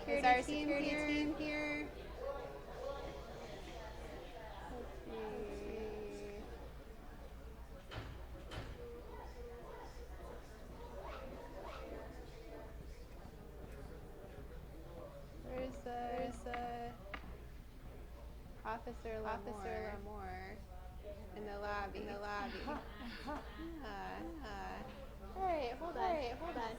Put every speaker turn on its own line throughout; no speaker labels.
security team here? Let's see. Where's Officer Lamore in the lobby? All right, hold on.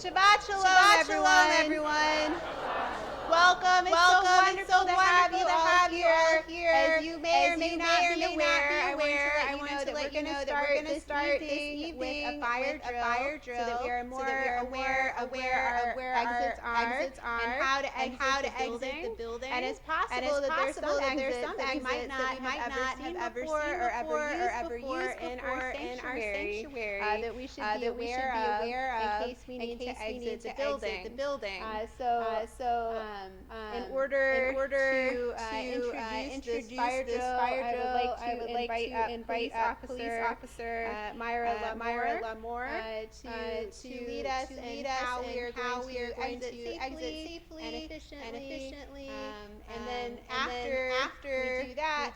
Shabbat shalom, everyone. Welcome. It's so wonderful to have you all here. As you may or may not be aware, I want to let you know that we're going to start this evening with a fire drill, so that we are more aware of where our exits are and how to exit the building. And it's possible that there's some exits that we might not have ever seen before or ever used in our sanctuary that we should be aware of in case we need to exit the building. In order to introduce this fire drill, I would like to invite police officer Myra Lamore to lead us in how we are going to exit safely and efficiently. And then after we do that,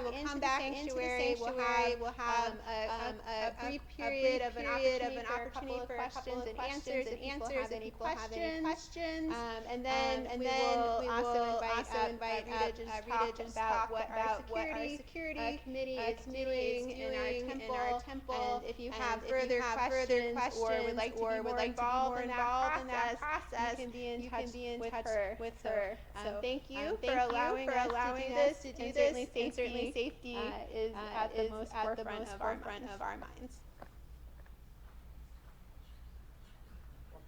we'll come back into the sanctuary. We'll have a brief period of an opportunity for questions and answers if people have any questions. And then we will also invite Rita to just talk about what our security committee is doing in our temple. And if you have further questions or would like to be more involved in that process, you can be in touch with her. So thank you for allowing us to do this. And certainly safety is at the most forefront of our minds.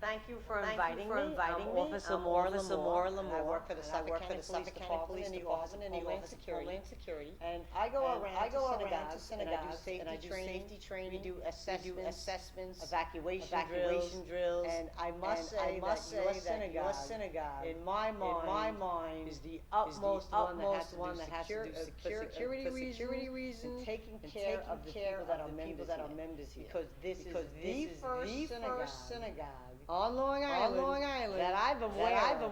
Thank you for inviting me. Officer Lamore. I work for the Suffolk County Police Department in the Office of Homeland Security. And I go around to synagogues and I do safety training. We do assessments, evacuation drills. And I must say that your synagogue, in my mind, is the utmost one that has to do for security reasons and taking care of the people that are members here. Because this is the first synagogue on Long Island that I've been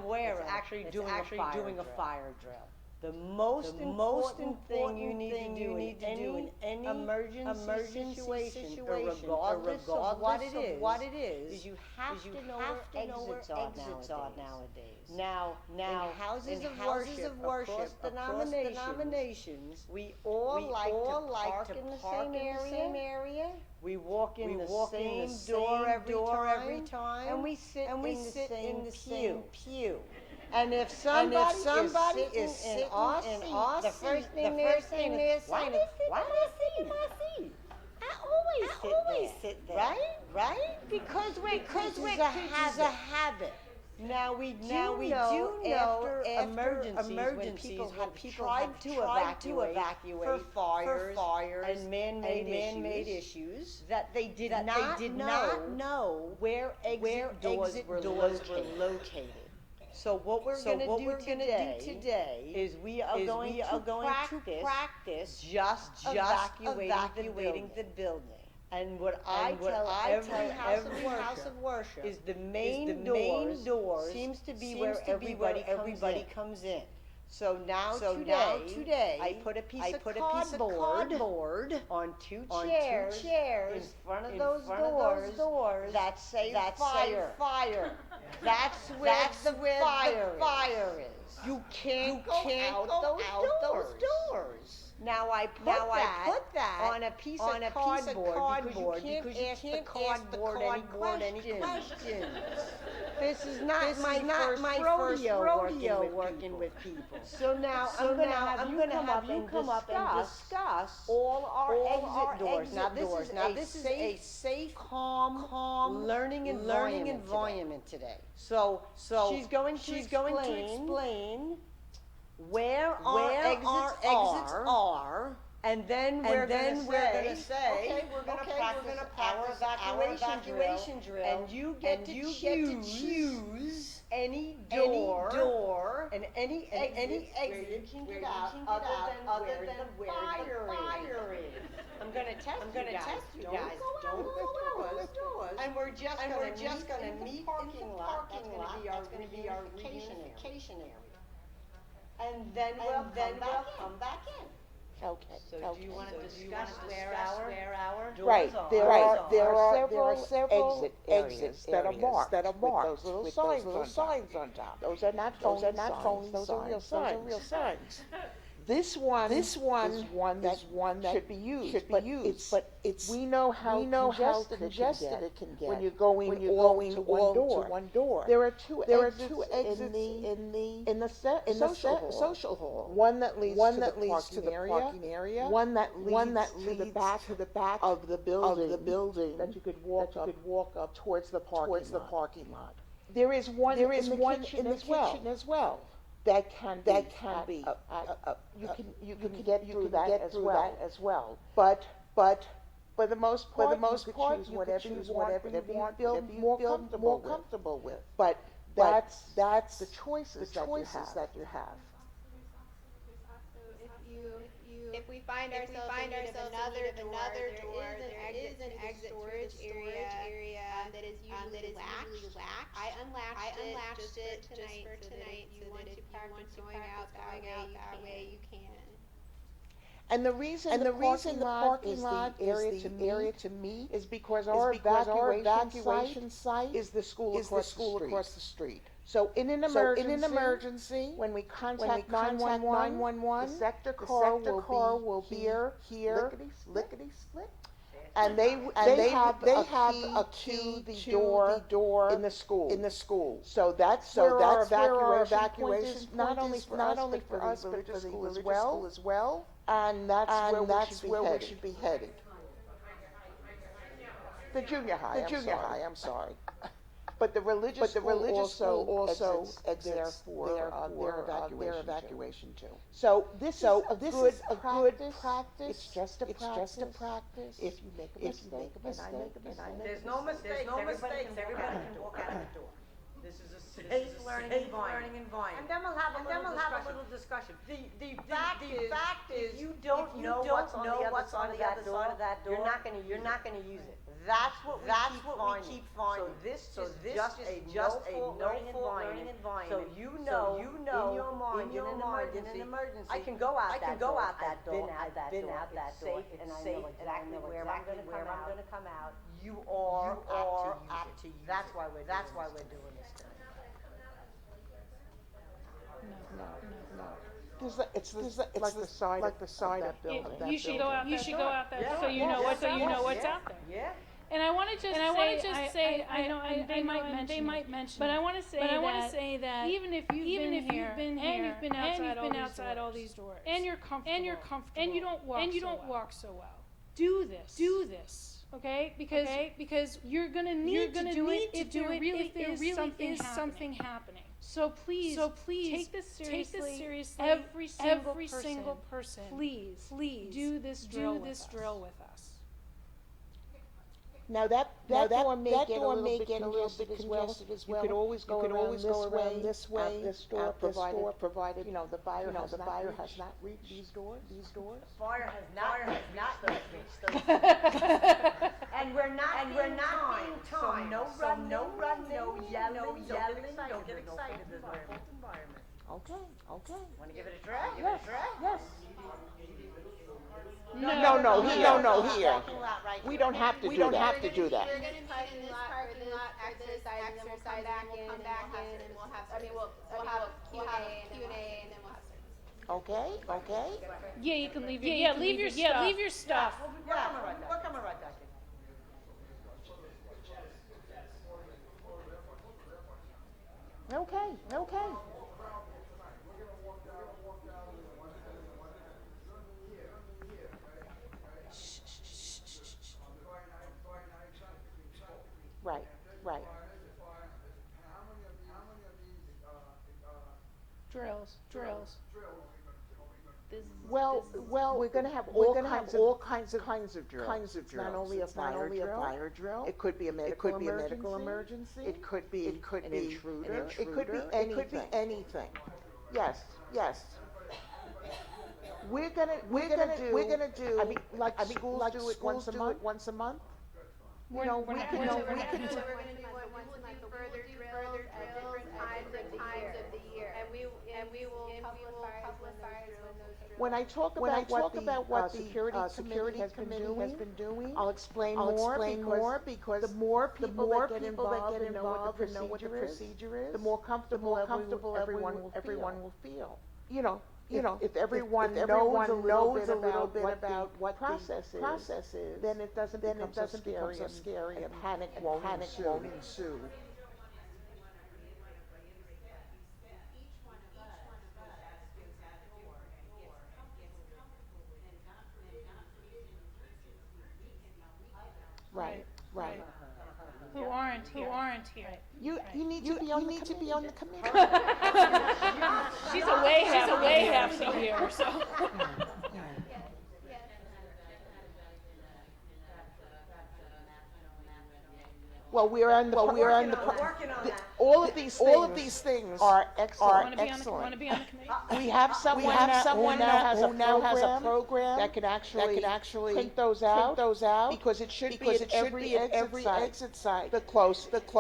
aware of actually doing a fire drill. The most important thing you need to do in any emergency situation, regardless of what it is you have to know where exits are nowadays. Now, in houses of worship across denominations, we all like to park in the same area. We walk in the same door every time, and we sit in the same pew. And if somebody is sitting in our seat, the first thing they're saying is, why do they sit in my seat? I always sit there. Right? Because it's a habit. Now we do know after emergencies when people have tried to evacuate for fires and man-made issues that they did not know where exit doors were located. So what we're going to do today is we are going to practice just evacuating the building. And what I tell every house of worship is the main door seems to be where everybody comes in. So now today, I put a piece of cardboard on two chairs in front of those doors that say fire. That's where the fire is. You can't go out those doors. Now I put that on a piece of cardboard because you can't ask the cardboard any questions. This is not my first rodeo working with people. So now I'm gonna have you come up and discuss all our exit doors. Now this is a safe, calm learning environment today. So she's going to explain where our exits are, and then we're gonna say, okay, we're gonna practice our evacuation drill, and you get to choose any door and any exit where you can get out other than where the fire is. I'm gonna test you guys. Don't go out those doors. And we're just gonna meet in the parking lot. That's gonna be our reunification area. And then we'll come back in.
Okay.
So do you want to discuss where our doors
Right,
are?
there are several exits that are marked with those little signs on top. Those are not phony signs, those are real signs. This one is one that should be used, but we know how congested it can get when you're going all to one door. There are two exits in the social hall. One that leads to the parking area. One that leads to the back of the building that you could walk up towards the parking lot. There is one in the kitchen as well. That can be. You can get through that as well. But for the most part, you could choose whatever you want, feel more comfortable with. But that's the choices that you have.
If we find ourselves in need of another door, there is an exit storage area that is usually latched. I unlatched it just for tonight so that if you want to going out that way, you can.
And the reason the parking lot is the area to meet is because our evacuation site is the school across the street. So in an emergency, when we contact 911, the sector car will be here, lickety-split. And they have a key to the door in the school. So that's where our evacuation point is, not only for us, but for the school as well. And that's where we should be headed. The junior high, I'm sorry. But the religious school also exits for their evacuation too. So this is a good practice. It's just a practice. If you make a mistake, and I make a mistake.
There's no mistakes. Everybody can walk out the door. This is a safe learning environment. And then we'll have a little discussion. The fact is, you don't know what's on the other side of that door. You're not gonna use it. That's what we keep finding. So this is just a no-fault learning environment. So you know in your mind in an emergency, I can go out that door. I've been out that door. It's safe, and I know exactly where I'm gonna come out. You are apt to use it. That's why we're doing this tonight.
No. It's like the side of the building.
You should go out there so you know what's out there.
Yeah.
And I want to just say, I know they might mention, but I want to say that even if you've been here and you've been outside all these doors and you're comfortable and you don't walk so well, do this. Okay, because you're gonna need to do it if there really is something happening. So please take this seriously. Every single person, please do this drill with us.
Now that door may get a little bit congested as well. You could always go around this way. This door, provided the fire has not reached these doors.
The fire has not reached those. And we're not being timed. So no running, no yelling. Don't get excited. This is a safe environment.
Okay.
Want to give it a try?
Yes.
No.
no, here. No, no, here.
Parking lot right
We
here.
don't have to do that. To do that.
We're gonna meet in this parking lot for this exercise, and then we'll come back in and we'll have, I mean, we'll have Q&A and then we'll have service.
Okay, okay.
Yeah, you can leave your, leave your stuff. Leave your stuff.
We're coming right back in.
Okay, okay. Right, right.
Drills.
Well, we're going to have all kinds of drills. Not only a fire drill. It could be a medical emergency. It could be an intruder. It could be anything. Yes, yes. We're gonna do. I mean, like schools do it once a month.
We're not
We're gonna do it once a month, further drills at different times of the year. And we will publicize when those drills.
When I talk about what the security committee has been doing, I'll explain more because the more people that get involved and know what the procedure is, the more comfortable everyone will feel. You know, if everyone knows a little bit about what the process is, then it doesn't become so scary and panic won't ensue. Right.
Who aren't here.
You need to be on the committee.
She's away half the year, so.
Well, we're on the
working on that.
all of these things are excellent.
Want to be on the committee?
We have someone now has a program that can actually print those out because it should be at every exit site. The close. Yes.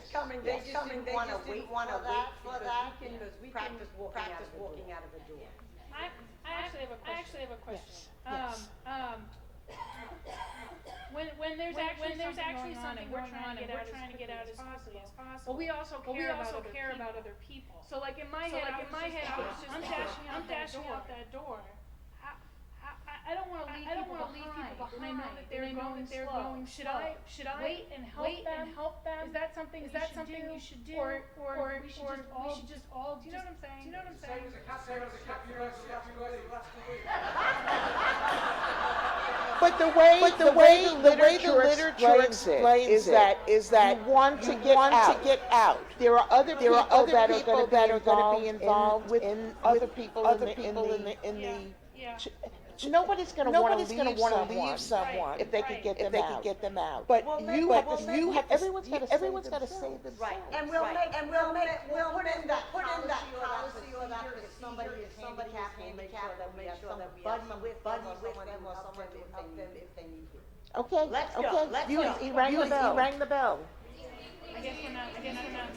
It's coming, they just didn't want to wait for that because we practice walking out of the door.
I actually have a question.
Yes.
When there's actually something we're trying to get out as quickly as possible. But we also care about other people. So like in my head, I'm dashing out that door. I don't want to leave people behind. I know that they're going slow. Should I wait and help them? Is that something you should do? Or we should just all do you know what I'm saying?
But the way the literature explains it is that you want to get out. There are other people that are going to be involved with other people in the.
Yeah.
Nobody's going to want to leave someone if they can get them out. But everyone's got to save themselves.
Right, and we'll put in that policy or that if somebody is handicapped, we'll make sure that we have some buddy with them or someone to help them if they need to.
Okay.
Let's go.
He rang the bell.
I guess we're not taking control.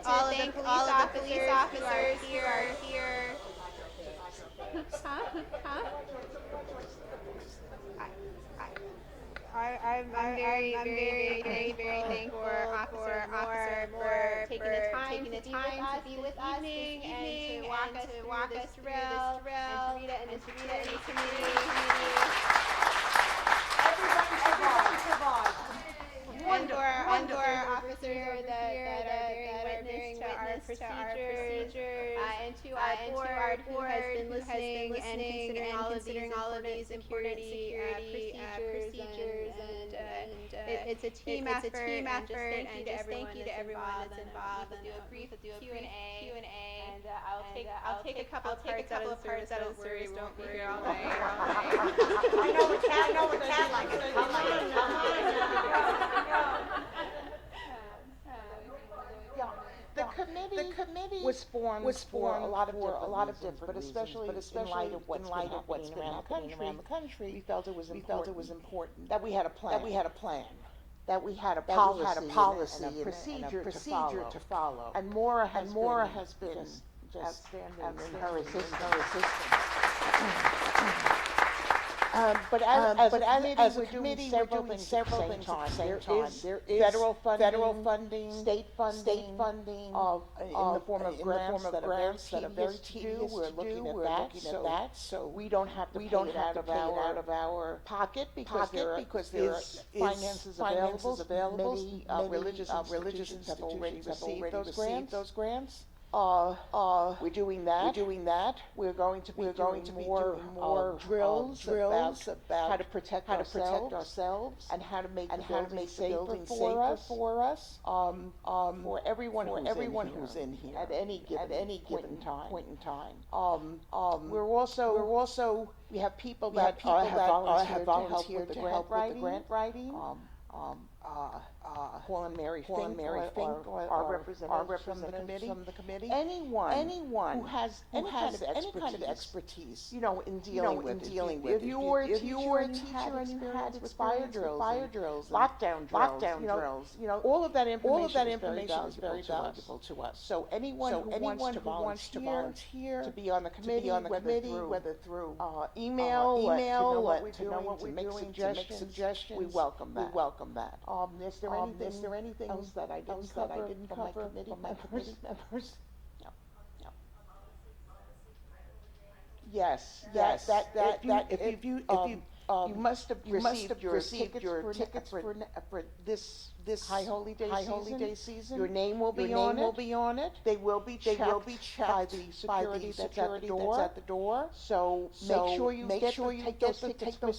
all of the police officers who are here. Huh? Huh? I'm very thankful for Officer Moore for taking the time to be with us this evening and to walk us through this drill, and to Rita and the security committee.
Everybody survived.
And for our officers that are bearing witness to our procedures, and to our board who has been listening and considering all of these important security procedures, and it's a team effort, and just thank you to everyone that's involved, and do a brief Q&A, and I'll take a couple of parts out of the service, don't worry all night.
I know the cat like it. Come on.
Yeah, the committee was formed for a lot of different reasons, but especially in light of what's been happening around the country, we felt it was important that we had a plan, that we had a policy and a procedure to follow. And Maura has been just outstanding in her assistance. But as a committee, we're doing several things at the same time. There is federal funding, state funding, in the form of grants that are very tedious to do. We're looking at that, so we don't have to pay it out of our pocket because there is finances available. Many religious institutions have already received those grants. We're doing that. We're going to be doing more drills about how to protect ourselves and how to make the building safer for us. For everyone who's in here at any given point in time. We have people that have volunteered to help with the grant writing. Paul and Mary Fink are representatives from the committee. Anyone who has any kind of expertise, in dealing with it. If you were a teacher and you had fire drills, lockdown drills, all of that information is very valuable to us. So anyone who wants to volunteer to be on the committee, whether through email, to know what we're doing, to make suggestions, we welcome that. Is there anything else that I didn't cover from my committee members? No. Yes. If you must have received your tickets for this High Holy Day season. Your name will be on it. They will be checked by the security that's at the door. So make sure you take those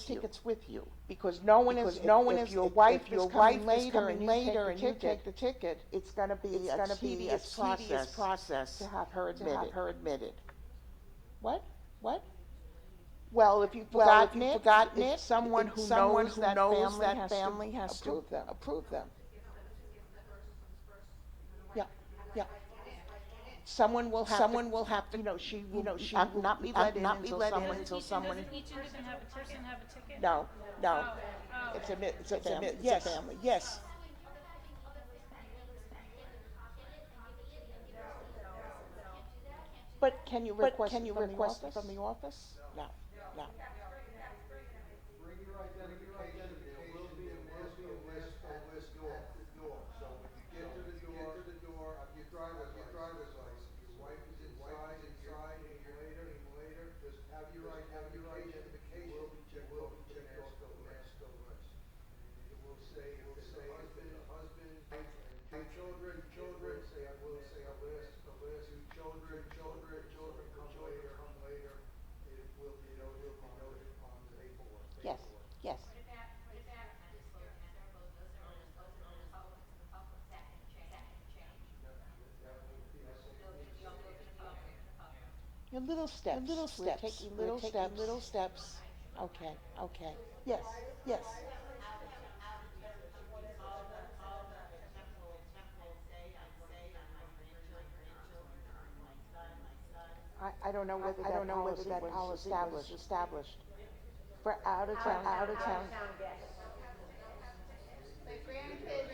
tickets with you. Because no one is if your wife is coming later and you take the ticket, it's going to be a tedious process to have her admitted. What? Well, if you've forgotten it, someone who knows that family has to approve them. Yeah. Someone will have to, she not be let in until someone.
Doesn't each independent person have a ticket?
No.
Oh.
It's a family. Yes. But can you request it from the office? No.
Bring your identification, there will be a list at the door. So when you get to the door, your driver's license, your wife is inside, and you're later, just have your identification will be checked off the list. It will say husband, and children, say a list, two children come later. It will be noted on the paperwork.
Yes. Your little steps. We're taking little steps. Okay. Yes. I don't know whether that policy was established for out of town.
Like grandkids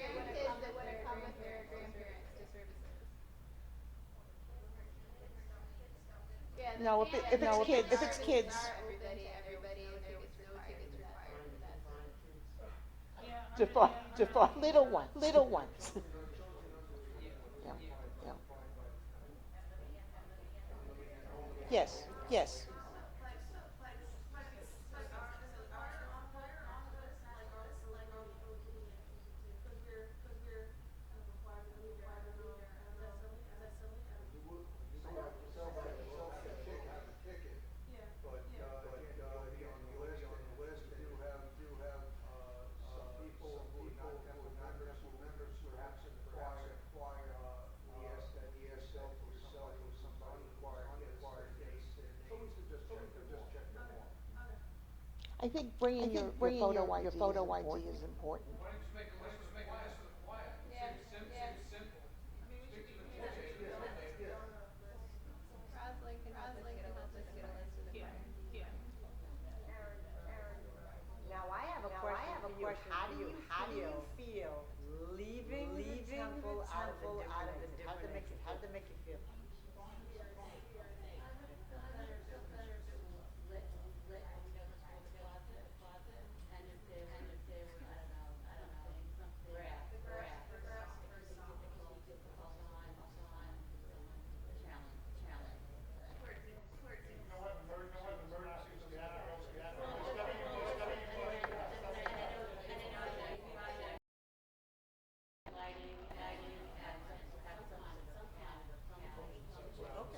that want to come with their grandparents to services.
No, if it's kids. Define little ones. Yeah, yeah. Yes.
Have a ticket. But, you'll be on the list, and you do have, some people who are not temple members, who perhaps require, we ask that yourself or somebody require dates, so we should just check them off.
I think bringing your photo ID is important.
Roslyn can help us get a list of the fire.
Now, I have a question for you. How do you feel leaving the temple out of the different, how did it make you feel?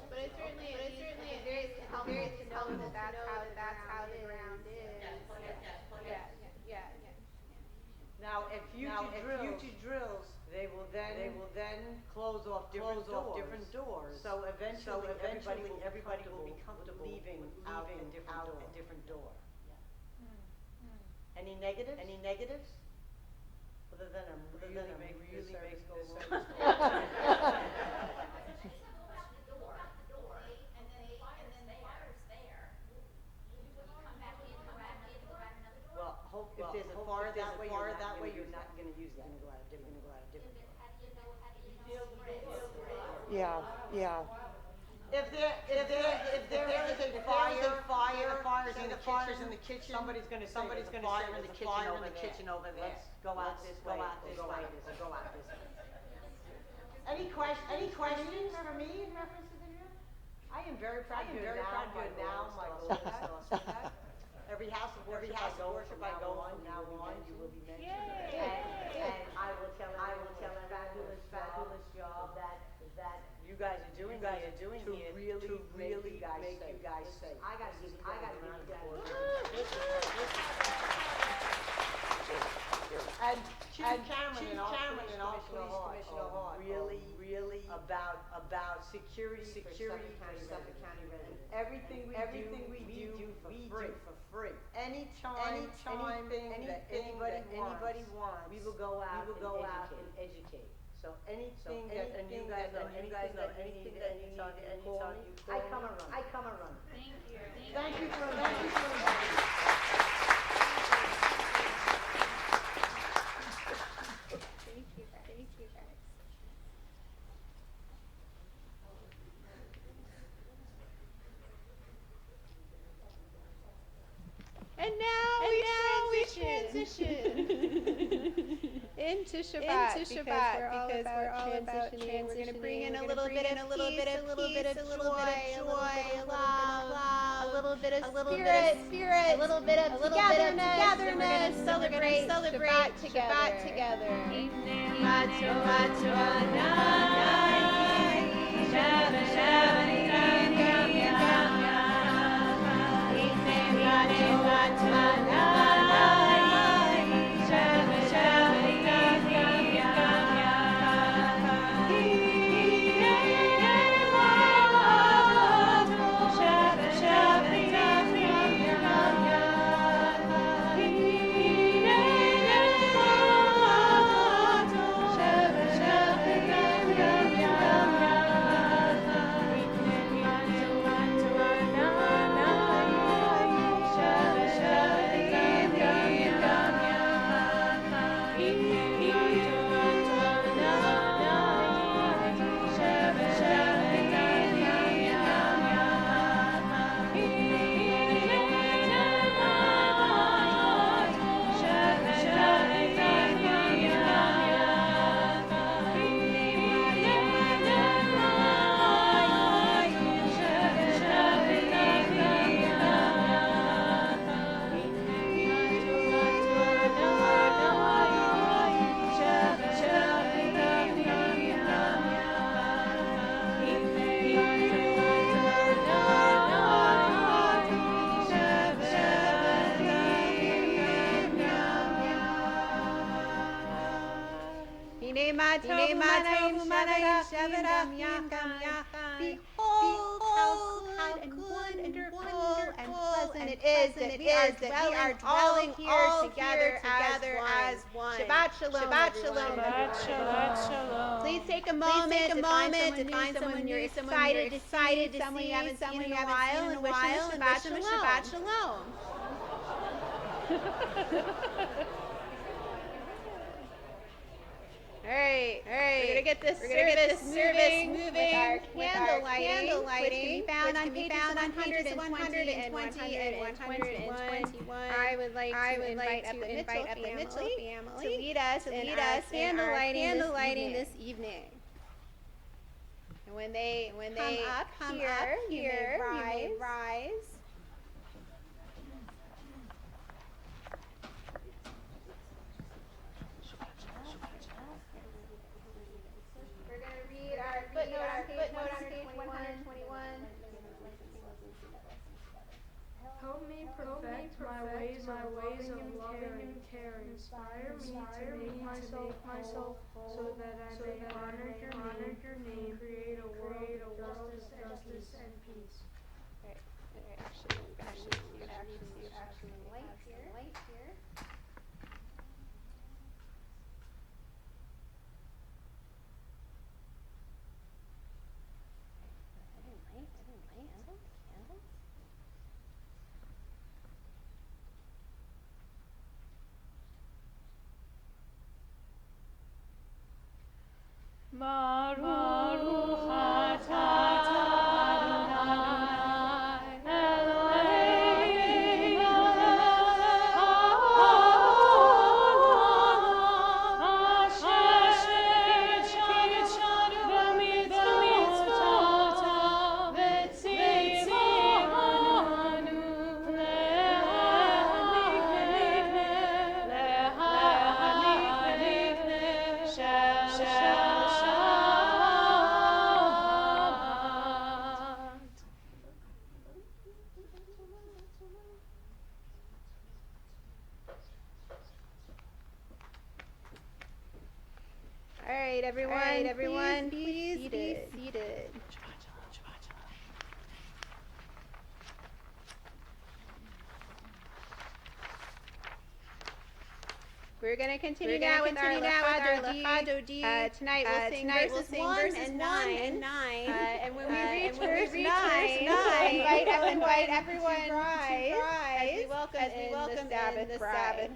But it certainly it helps to know that that's how the ground is. Yeah.
Now, if future drills, they will then close off different doors. So eventually, everybody will be comfortable leaving out a different door. Any negatives? Other than make this service go long. Well, if there's a far that way, you're not gonna use that. You're gonna go out a different door.
Yeah.
If there is a fire, the fire's in the kitchen, somebody's gonna say there's a fire in the kitchen over there. Let's go out this way, go out this way. Any questions for me in reference to the drill? I am very proud now, my goal is to that. Every house of worship I go from now on, you will be mentioned. And I will tell everyone fabulous job that you guys are doing here to really make you guys safe. I gotta give you guys And Chief Cameron and our police commissioner Hart really about security for Suffolk County residents. Everything we do for free. Anytime anything that anybody wants, we will go out and educate. So anything that you guys know anything that you need, anytime you call me, I come and run. Thank you for inviting me.
Thank you guys. And now we transition into Shabbat because we're all about transitioning. We're going to bring in a little bit of peace, a little bit of joy, a little bit of spirit, a little bit of togetherness. We're going to celebrate Shabbat together. Behold how good and wonderful and pleasant it is that we are dwelling here together as one. Shabbat shalom, everyone.
Shabbat shalom.
Please take a moment to find someone you're excited to see, someone you haven't seen in a while, and wish them a Shabbat shalom. All right. We're gonna get this service moving with our candle lighting, which can be found on pages 120 and 121. I would like to invite up the Mitchell family to lead us in our candle lighting this evening. And when they come up here, you may rise. We're going to read our footnote on page 121.
Help me perfect my ways of loving and caring. Inspire me to make myself so that I may honor your name, create a world of justice and peace.
Right. Actually, you actually light here. I didn't light candles.
Baruch atah Adonai Eloheinu asher קידשנו במצוותיו וציוונו להניק
All right, everyone, please be seated. We're going to continue now with our Lachadodi. Tonight we'll sing verses 1 and 9. And when we reach verse 9, we'll invite everyone to rise as we welcome in the Sabbath bride.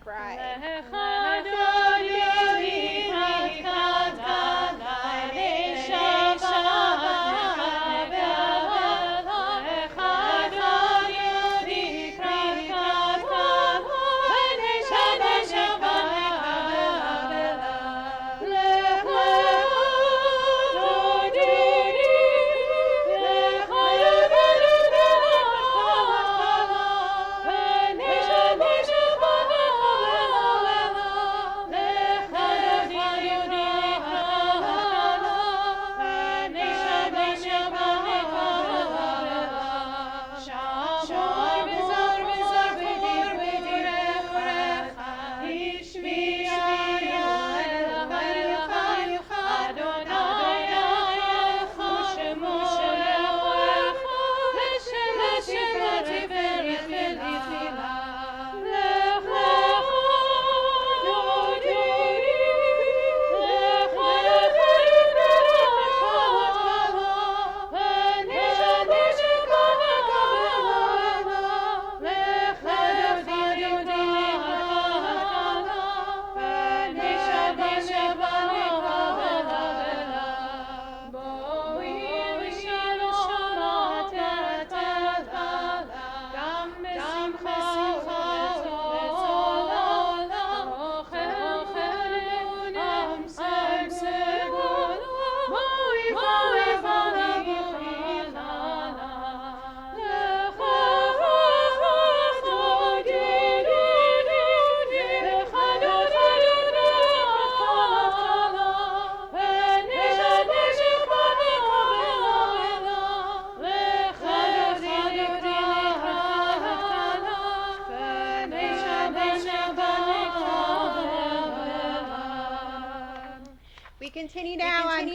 We continue now on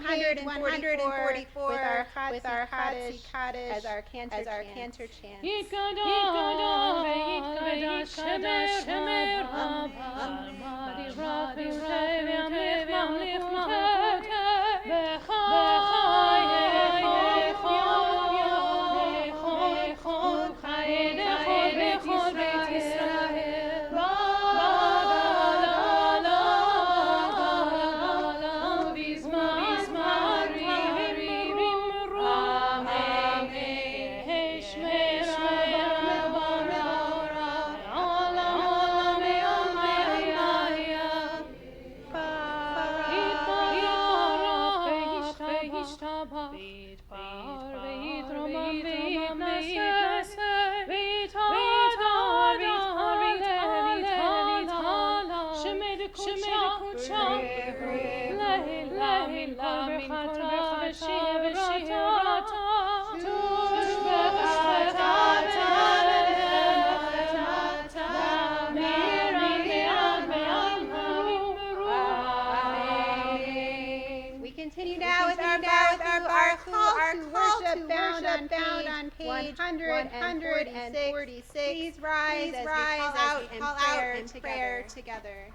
page 144 with our Kaddish as our cantor chant. We continue now with our call to worship found on page 146. Please rise as we call out in prayer together.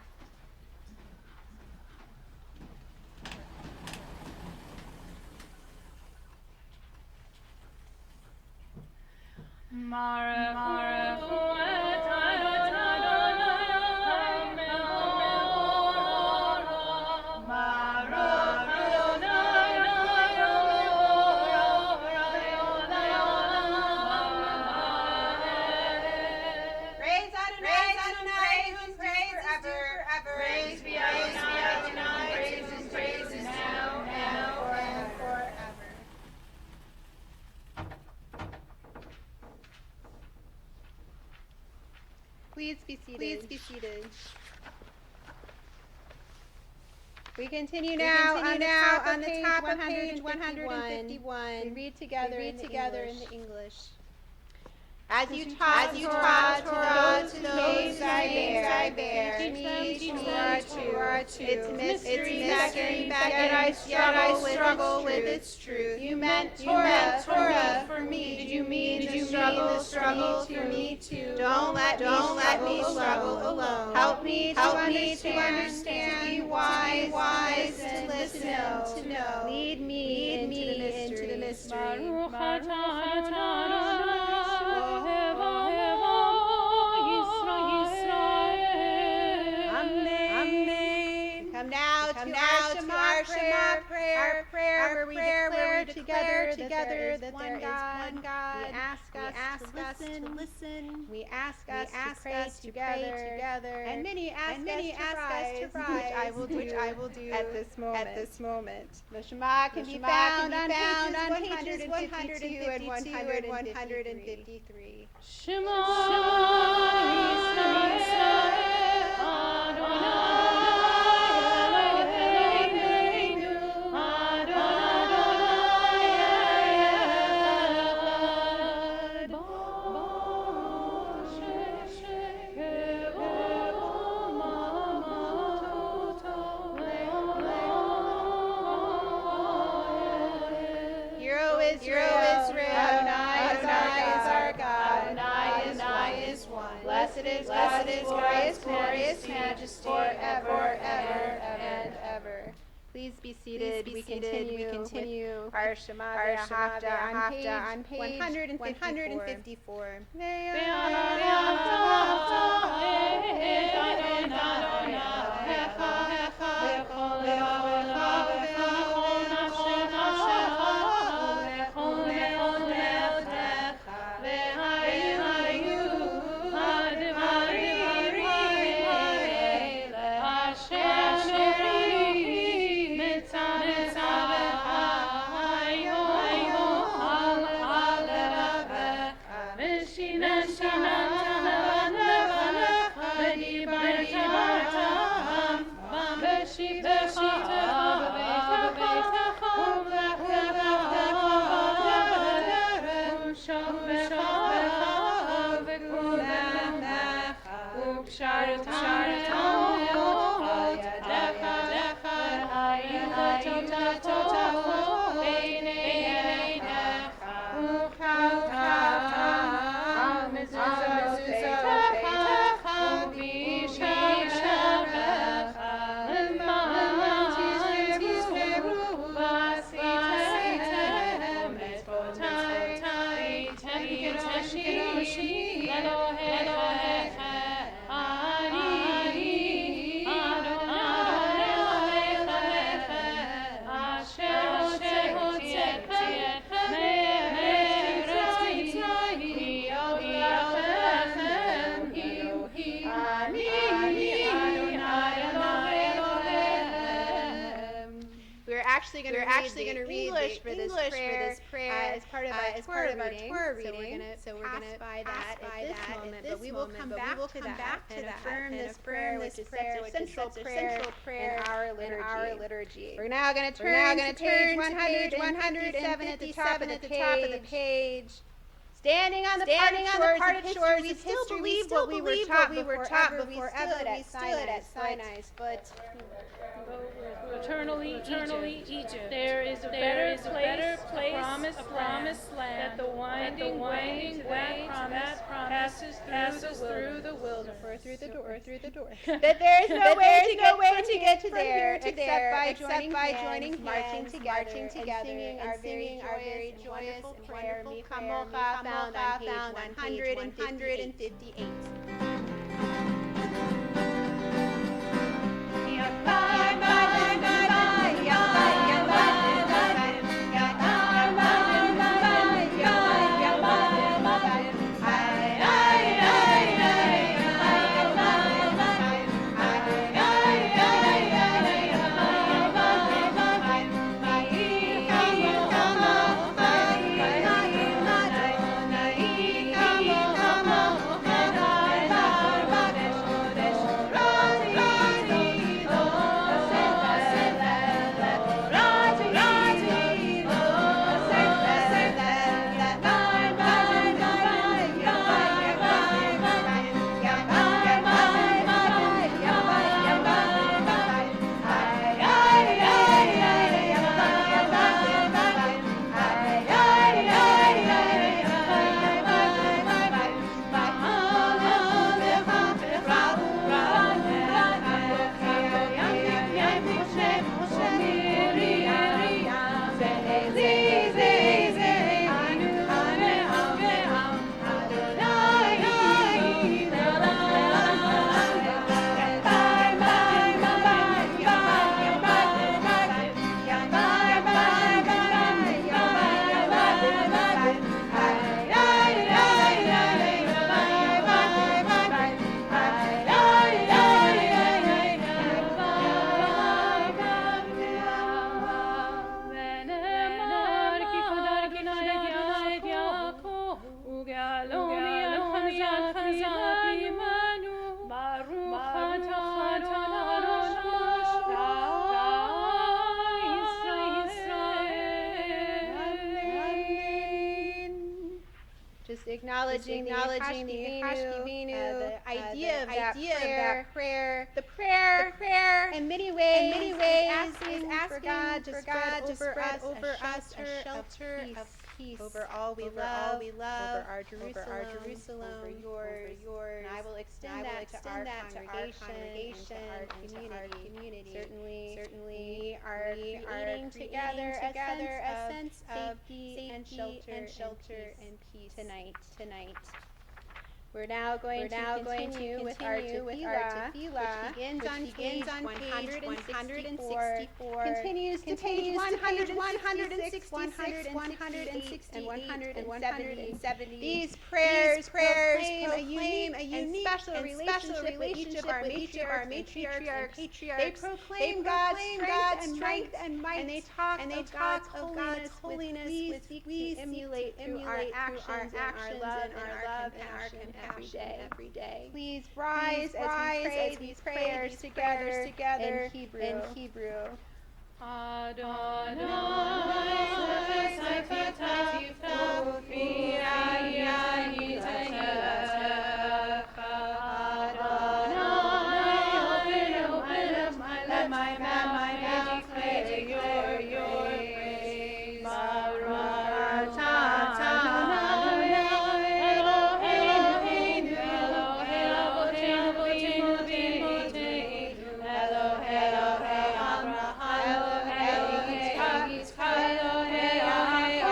Praise Adonai, whose praise is forever. Praise be Adonai, whose praise is now and forever. Please be seated. We continue now on the top of page 151. We read together in the English. As you taught to those I bear, teach me its mystery, yet I struggle with its truth. You meant Torah for me. Did you mean the struggle for me too? Don't let me struggle alone. Help me to understand, to be wise, to listen, to know. Lead me into the mystery. Come now to our Shema prayer, where we declare together that there is one God. We ask us to listen. We ask us to pray together. And many ask us to rise, which I will do at this moment. The Shema can be found on pages 152 and 153. Blessed is God's glorious majesty forever and ever. Please be seated. We continue our Shema on page 154. We're actually going to read English for this prayer as part of our Torah reading. So we're going to pass by that at this moment, but we will come back to that and affirm this prayer, which is such a central prayer in our liturgy. We're now going to turn to page 157 at the top of the page. Standing on the parted shores of history, we still believe what we were taught before we stood at Sinai's foot.
Eternally Egypt. There is a better place, a promised land, that the winding way that passes through the wilderness.
Through the door. That there is no way to get to there except by joining hands, marching together, and singing our very joyous and prayer, Mi Chamocha, found on page 158. Acknowledging the Hashkivinu, the idea of that prayer, the prayer, in many ways, is asking for God to spread over us a shelter of peace over all we love, over our Jerusalem, over yours, and I will extend that to our congregation, and to our community. Certainly, we are creating together a sense of safety and shelter and peace tonight. We're now going to continue with our tefillah, which begins on page 164, continues to page 166, 168, and 170. These prayers proclaim a unique and special relationship with each of our matriarchs. They proclaim God's strength and might, and they talk of God's holiness, which we emulate through our actions and our love and our compassion every day. Please rise as we pray these prayers together in Hebrew. Adonai, open my mouth, declare your praise. Baruch Elohim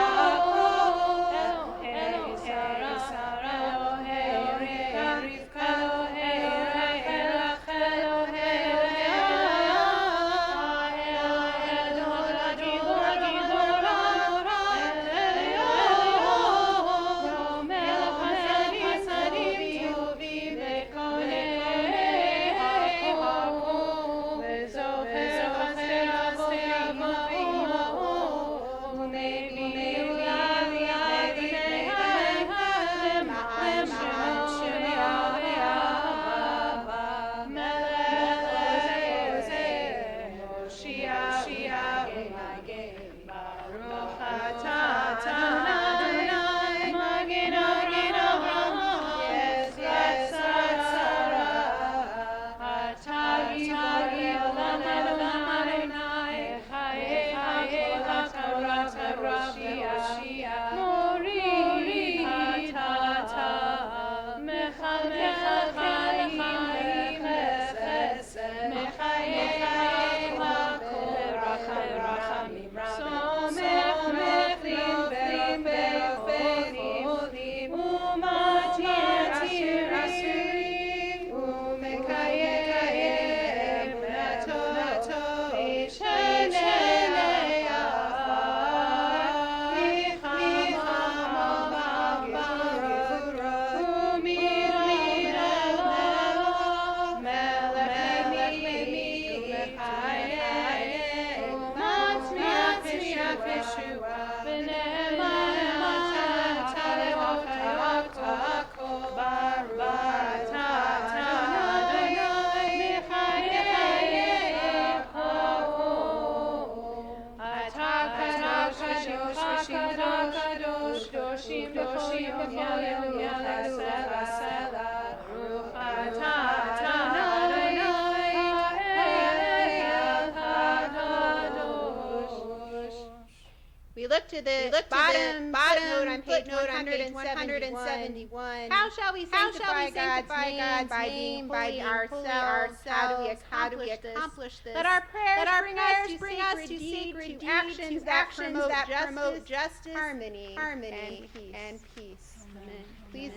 Yoshim Yoshim Yala Sela Sela Baruch Atah Adonai El Kadosh.
We look to the bottom footnote on page 171. How shall we sanctify God's name by being holy ourselves? How do we accomplish this? Let our prayers bring us to sacred actions that promote justice, harmony, and peace. Amen. Please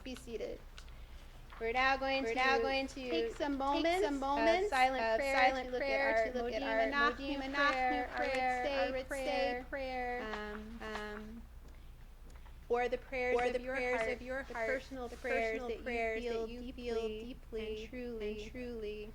be seated. We're now going to take some moments of silent prayer to look at our Modim Anachnu prayer, or the prayers of your heart, the personal prayers that you feel deeply and truly.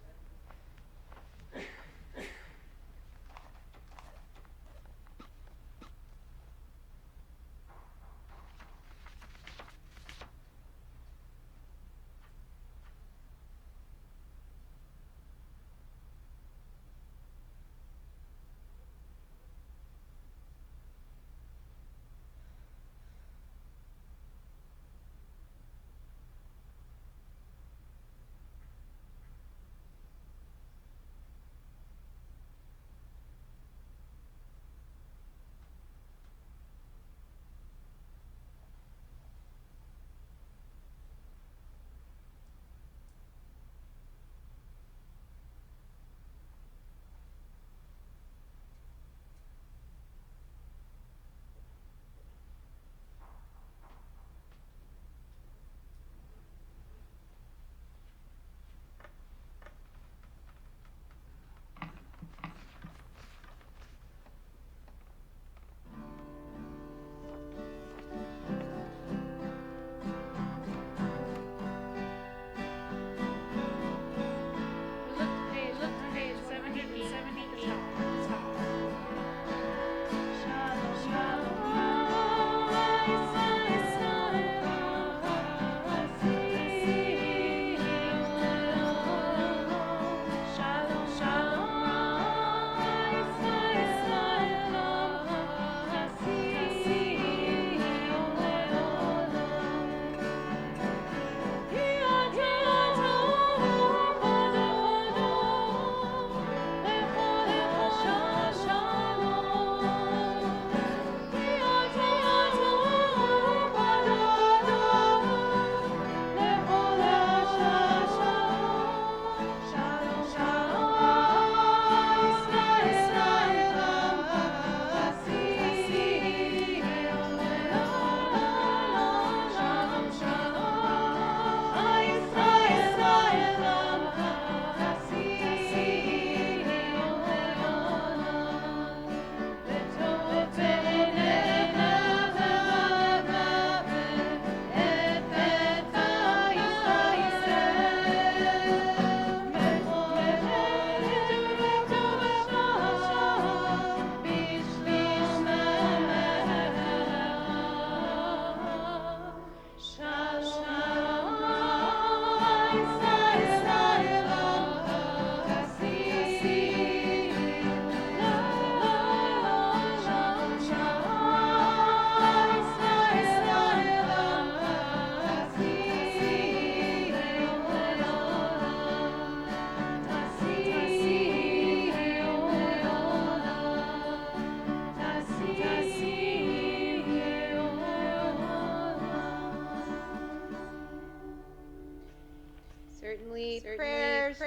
Certainly, prayers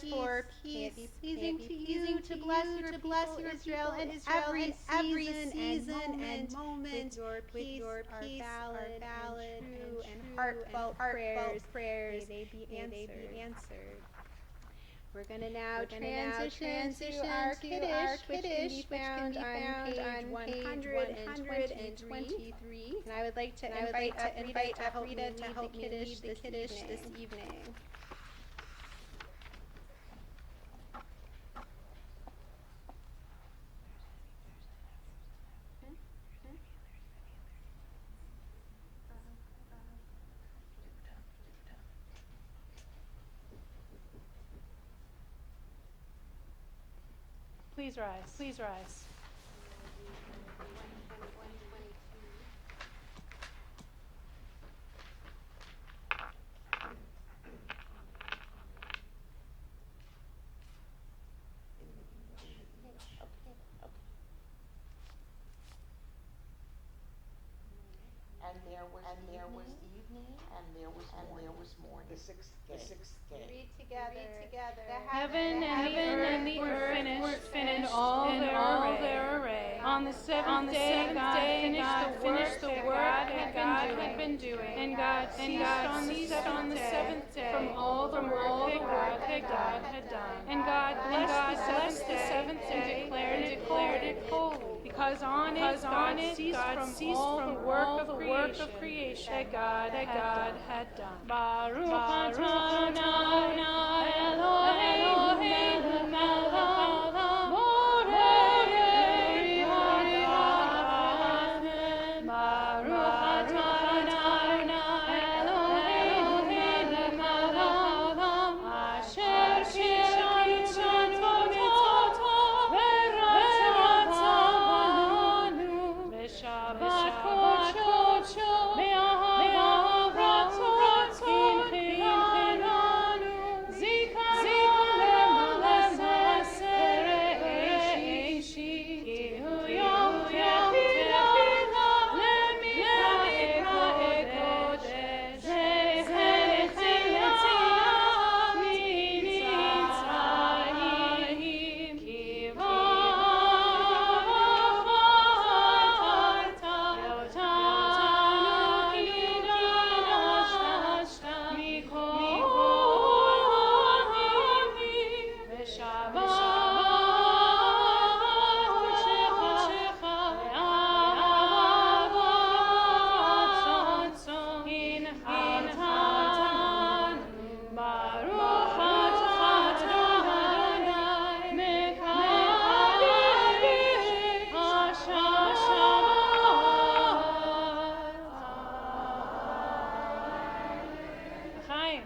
for peace. May it be pleasing to you to bless your Israel and every season and moment with your peace are valid and heartfelt prayers. May they be answered. We're going to now transition to our Kiddush, which can be found on page 123. And I would like to invite Rita to help me lead the Kiddush this evening.
Please rise.
there was evening, and there was morning. The sixth day.
Read together. The
Heaven and the earth were finished in all their array. On the seventh day, God finished the work that God had been doing. And God ceased on the seventh day from all the work that God had done. And God blessed the seventh day and declared it holy, because on it God ceased from all the work of creation that God had done. Baruch atah Eloheinu melech haolam, borei ha'adamim. Baruch atah Eloheinu melech haolam, asher kitshanu mitzvoto v'ratzah banu, v'shabbat kodsho me'ahav ratzon kinchenu, zikaron le'ma'aseh reishi, ki hu yom tefillah le'mikra kodesh, zecher yetziat mitzrayim, ki Baruch atah Adonai mekayeh ha-Shabbat. Chaim.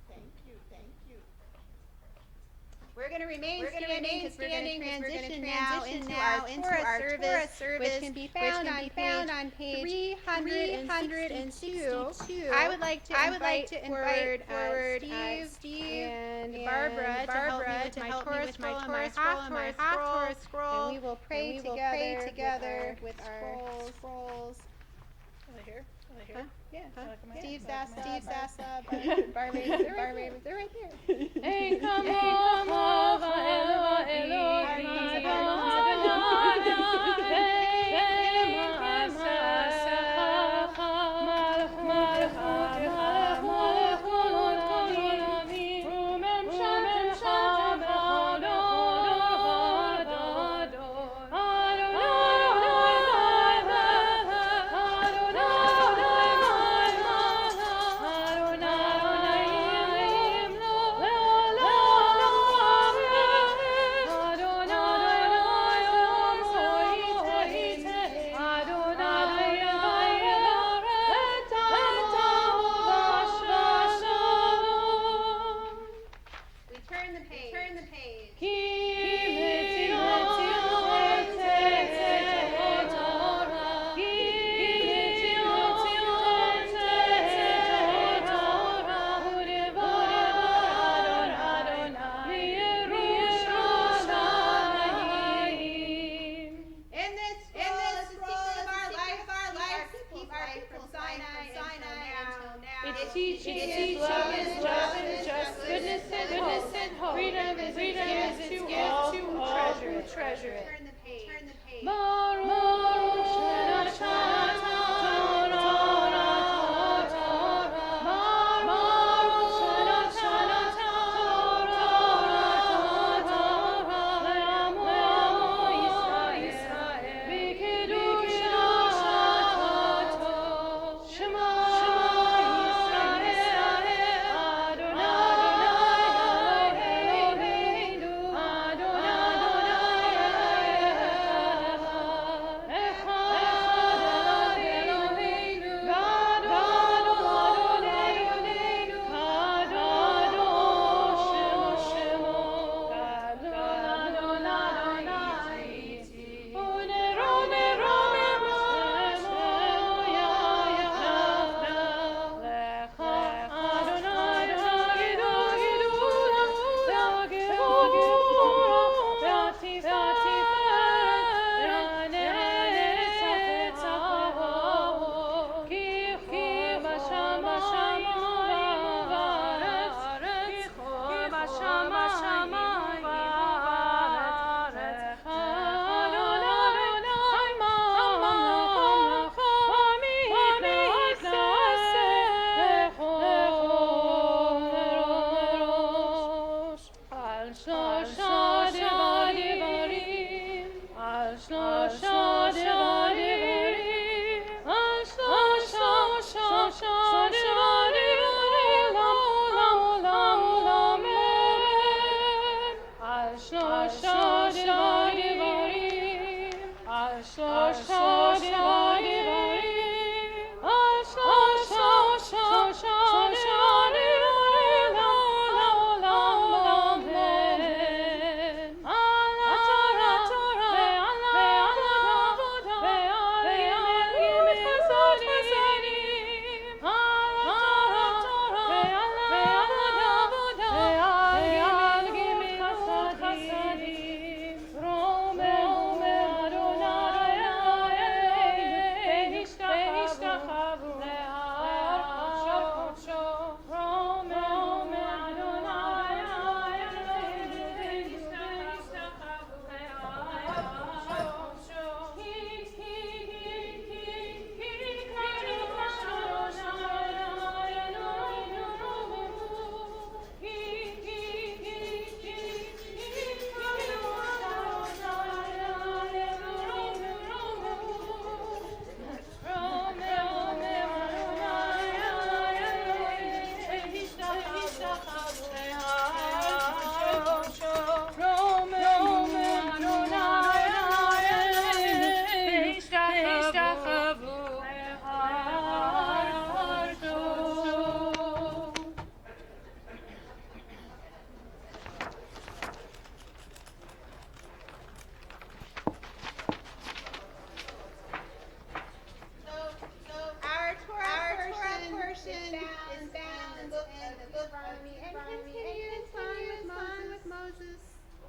Thank you.
We're going to remain standing because we're going to transition now into our Torah service, which can be found on page 362. I would like to invite forward Steve and Barbara to help me with my Torah scroll, and we will pray together with our scrolls. Huh? Yeah. Steve Zaslav, Barbara, they're right there.
Hey, come on,
We turn the page. In this scroll of our life, keep our from Sinai until now.
It teaches love is just goodness and hope. Freedom is its gift to all who treasure it.
Turn the page.
Baruch Shenashat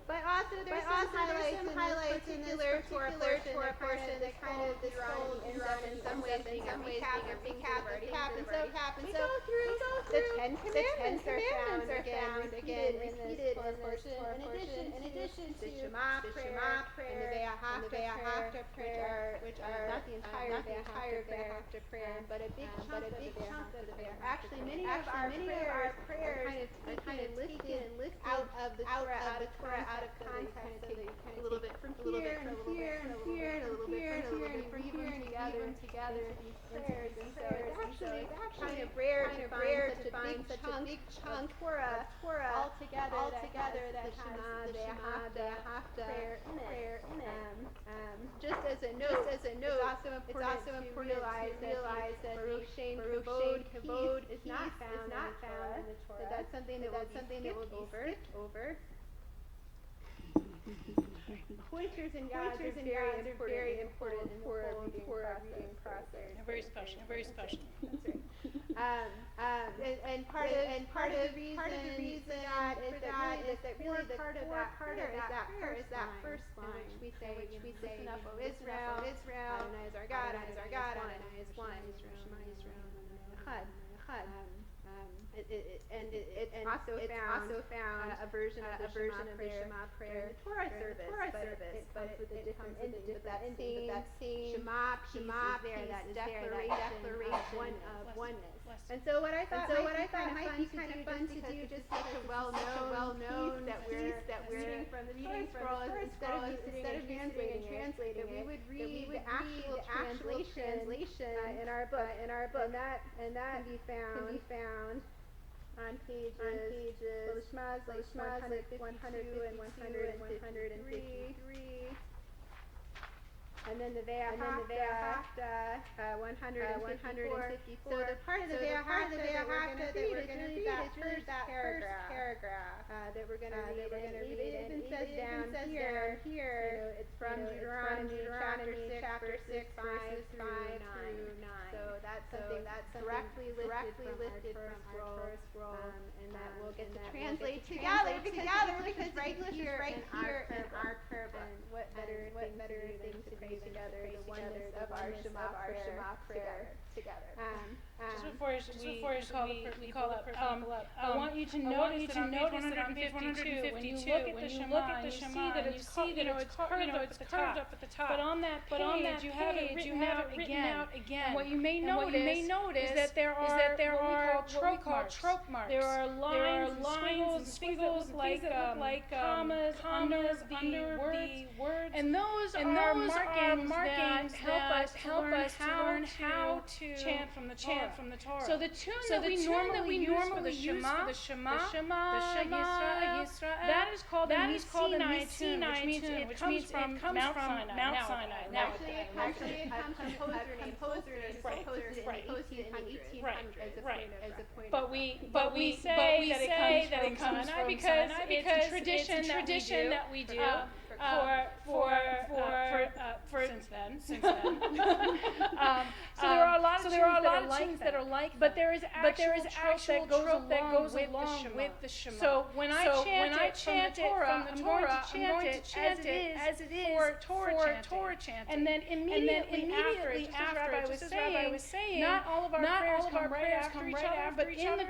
But also there's some highlights in this particular Torah portion that kind of this whole ends up in some ways being a recap of things that have already happened. We go through the Ten Commandments are found again repeated in this Torah portion. In addition to the Shema prayer and the Ve'ahavta prayer, which are not the entire Ve'ahavta prayer, but a big chunk of the Ve'ahavta. Actually, many of our prayers are kind of lifted out of the Torah, out of context, so they kind of a little bit from here and here and here and a little bit from here and weave them together into these prayers. And so it's actually kind of rare to find such a big chunk of Torah all together that has the Ve'ahavta prayer in it. Just as a note, it's also important to realize that Baruch Shem Kavod is not found in the Torah. So that's something that will be skipped over. Pointers and guides are very important for a reading process.
Very special.
That's right. And part of the reason for that is that really the core part of that first line, which we say, listen up, O Israel, Adonai is our God, Adonai is one, Shema Yisrael, Echad. It's also found a version of the Shema prayer in the Torah service, but it comes with that same Shema piece is there, that declaration of oneness. And so what I thought might be kind of fun to do, just such a well-known piece that we're reading from the Torah scroll, instead of translating it, that we would read the actual translation in our book, and that can be found on pages Lishmaz 152 and 153, and then the Ve'ahavta 154. So the part of the Ve'ahavta that we're going to read is that first paragraph that we're going to read. It even says down here, it's from Deuteronomy chapter 6 verses 5 through 9. So that's something directly lifted from our Torah scroll, and that we'll get to translate together because right here in our prayer book. What better thing to pray together, the oneness of our Shema prayer together.
Just before we call up, I want you to notice that on page 152, when you look at the Shema, you see that it's curved up at the top. But on that page, you have it written out again. And what you may notice is that there are what we call trope marks. There are lines and squiggles like commas under the words. And those are markings that help us to learn how to chant from the Torah. So the tune that we normally use for the Shema, the Shema, Yisrael, that is called the Sinai tune, which comes from Mount Sinai.
Actually, it comes from composer in the 1800s as a point.
But we say that it comes from Sinai because it's a tradition that we do for since then. So there are a lot of tunes that are like that. But there is actual trope that goes along with the Shema. So when I chant it from the Torah, I'm going to chant it as it is for Torah chanting. And then immediately after, just as Rabbi was saying, not all of our prayers come right after each other, but in the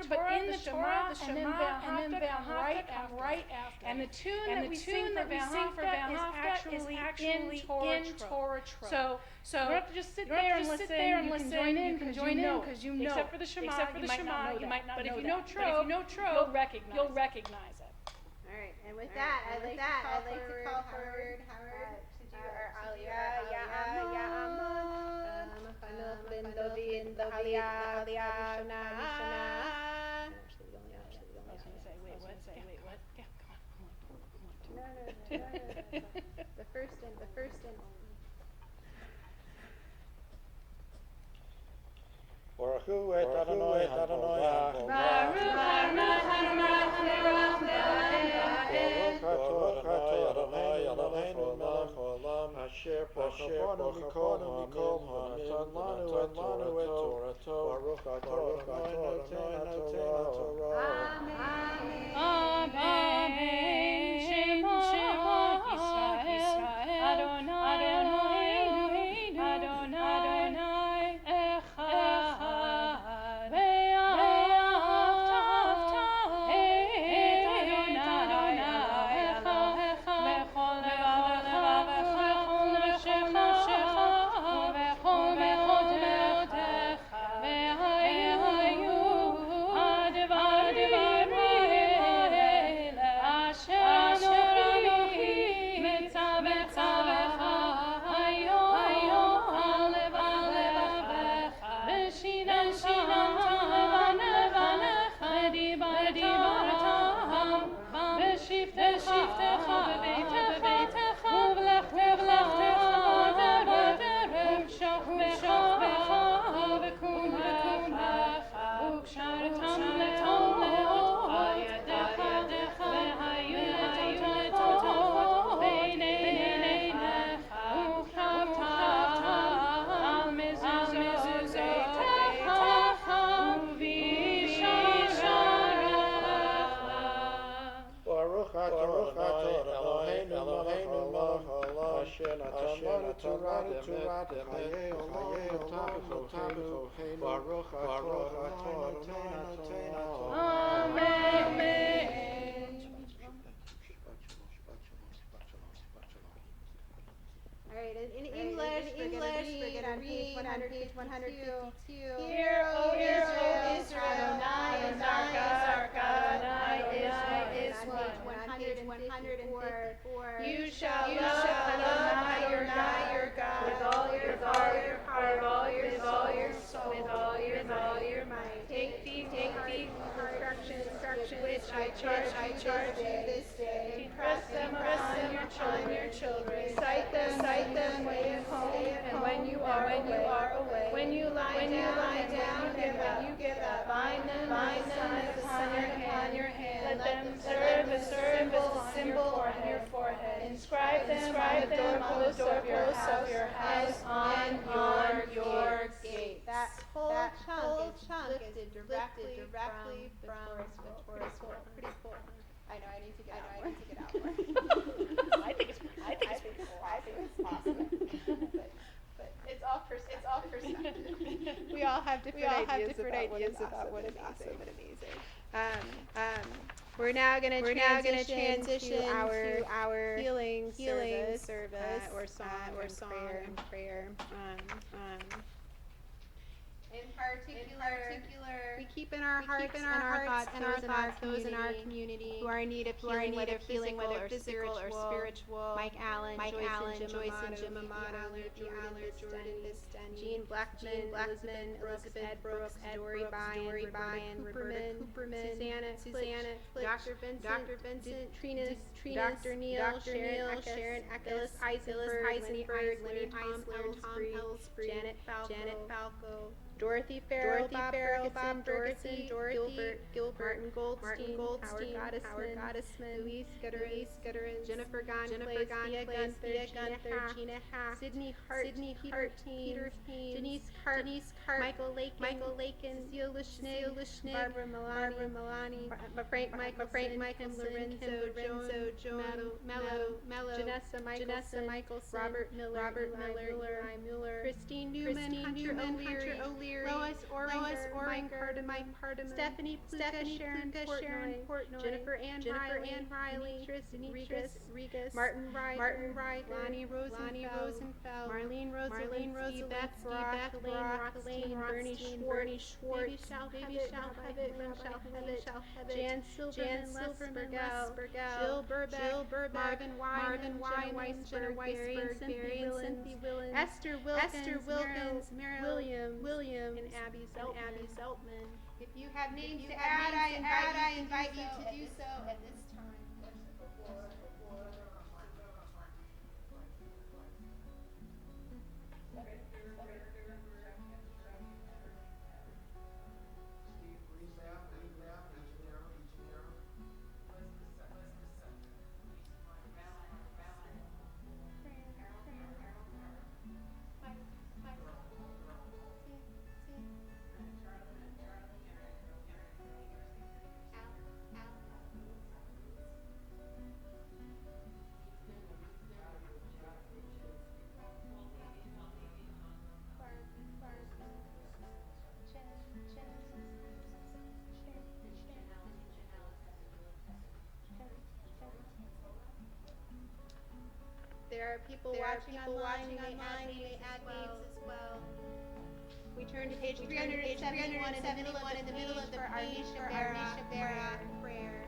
Torah, the Shema, and then V'ahavta come right after. And the tune that we sing for V'ahavta is actually in Torah trope. So you don't have to just sit there and listen. You can join in because you know. Except for the Shema, you might not know. But if you know trope, you'll recognize it.
All right, and with that, I'd like to call forward Howard to do our Aliyah, Ya'amon, Chanukh ben David, Aliyah, Na'ah.
I was going to say, wait, what? Yeah, come on.
No. The first and only.
Baruch hu et Adonai HaGolah.
Baruch
atah Adonai Eloheinu melech haolam asher bachanu mikol ha'amim ונתן לנו את תורתו. ברוך אתה אדוני נותן התורה.
Amen. Shema Yisrael, Adonai Eloheinu, Adonai Echad. Ve'ahavta et Adonai Elohecha b'chol levavecha v'chol nafshecha v'chol me'odecha ve'hayu advarim
Alright, in English, we're going to read on page 152.
Hear, O Israel, Adonai is our God, Adonai is one.
On page 104.
You shall love Adonai your God with all your heart, with all your soul, with all your might. Take these instructions which I charge you this day. Impress them upon your children. Recite them when you home and when you are away. When you lie down and when you get up. Bind them upon your hand. Let them serve as a symbol on your forehead. Inscribe them on the doorposts of your house on your gate.
That whole chunk is lifted directly from the Torah. Pretty cool. I know, I need to get out more.
I think it's awesome.
But it's all perspective. We all have different ideas about what is awesome and amazing. We're now going to transition to our healing service or song and prayer. In particular, we keep in our hearts and our thoughts those in our community who are in need of healing, whether physical or spiritual. Mike Allen, Joyce and Jim Amato, Jordan Bistenny, Jean Blackman, Elizabeth Brooks, Dory Bryan, Roberta Cooperman, Susanna Flitch, Dr. Vincent, Trina, Dr. Neil, Sharon Eckes, Phyllis Heisenberg, Lenny Tom Ellsbury, Janet Falco, Dorothy Farrell, Bob Ferguson, Dorothy, Gilbert, Martin Goldstein, Howard Gottesman, Louise Gutterin, Jennifer Gunn, Thea Gunther, Gina Hack, Sydney Hart, Peter Haynes, Denise Cart, Michael Lakin, Cecile Lishnig, Barbara Milani, Frank Michelson, Lorenzo Jones, Mello, Janessa Michelson, Robert Miller, Eli Mueller, Christine Newman, Hunter O'Leary, Lois Oringer, Mike Pardeman, Stephanie Pluka, Sharon Portnoy, Jennifer Ann Riley, Demetrius Regas, Martin Ryder, Lonnie Rosenfeld, Marlene Rosalinsky, Beth Brock, Elaine Rothstein, Bernie Schwartz, Baby Shalhevet, Jan Silverman, Jill Burbeck, Marvin Wine, Jenna Weisberg, Barry and Cynthia Willens, Esther Wilkins, William, and Abby Zeltman. If you have names to add, I invite you to do so at this time. There are people watching online who may add names as well. We turn to page 371 in the middle of the page for our Misha Bera prayer.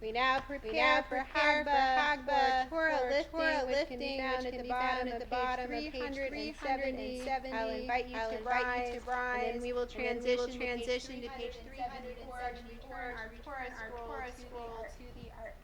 We now prepare for Hagba, Torah lifting, which can be found at the bottom of page 370. I'll invite you to rise, and then we will transition to page 304 to return our Torah scroll to the ark.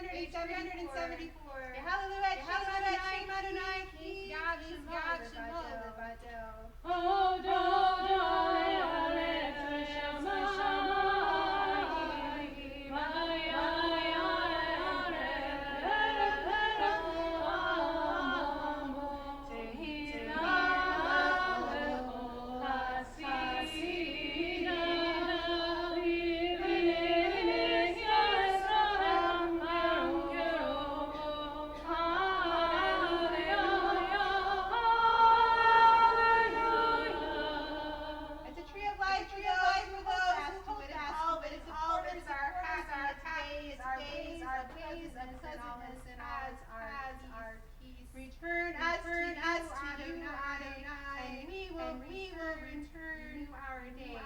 Page 374. Hallelujah, Shem Adonai, King It's a tree of life for those who hold fast to it. Its supporters are happy. Our ways, our pleasantness, and our peace. Return us to you, Adonai, and we will return to our days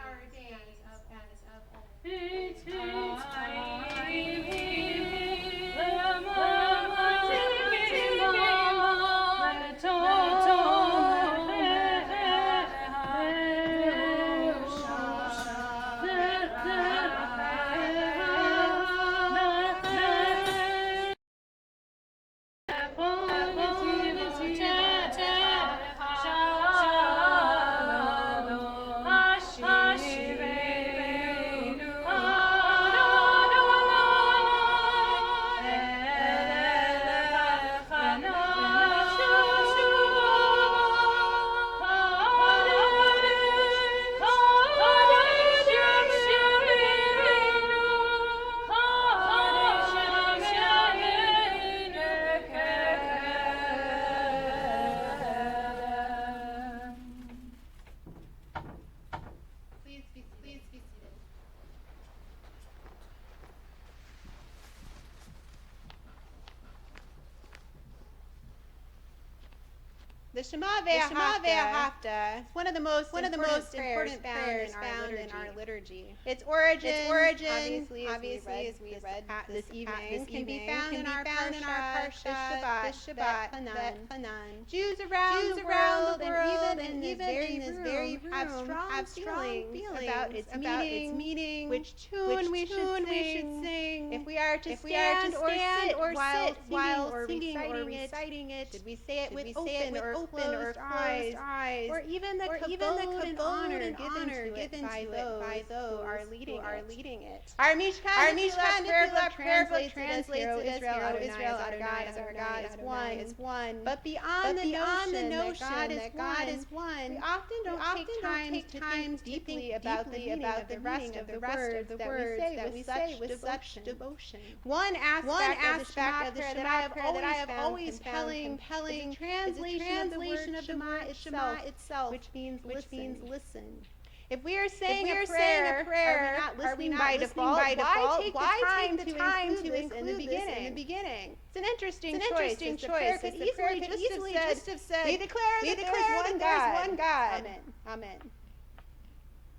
of old. Please be seated. The Shema Ve'ahavta is one of the most important prayers found in our liturgy. Its origin, obviously, as we read this evening, can be found in our parsha, this Shabbat, Hanan. Jews around the world, and even in this very room, have strong feelings about its meaning, which tune we should sing, if we are to stand or sit while singing or reciting it. Should we say it with open or closed eyes, or even the kavod and honor given to it by those who are leading it. Our Mishkan prayer book translates it as Israel Adonai is our God is one. But beyond the notion that God is one, we often don't take time to think deeply about the rest of the words that we say with such devotion. One aspect of the Shema that I have always found compelling is the translation of the word itself, which means listen. If we are saying a prayer, are we not listening by default? Why take the time to include this in the beginning? It's an interesting choice. The prayer could easily just have said, we declare that there is one God. Amen.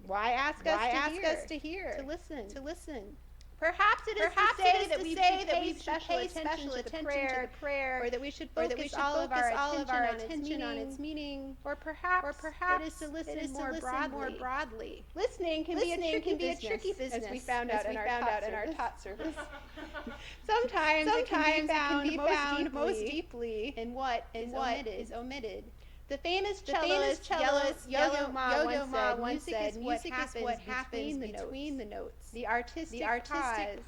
Why ask us to hear? To listen. Perhaps it is to say that we should pay special attention to the prayer, or that we should focus all of our attention on its meaning, or perhaps it is to listen more broadly. Listening can be a tricky business, as we found out in our tot service. Sometimes it can be found most deeply in what is omitted. The famous cellist Yo-Yo Ma once said, music is what happens between the notes. The artistic pause,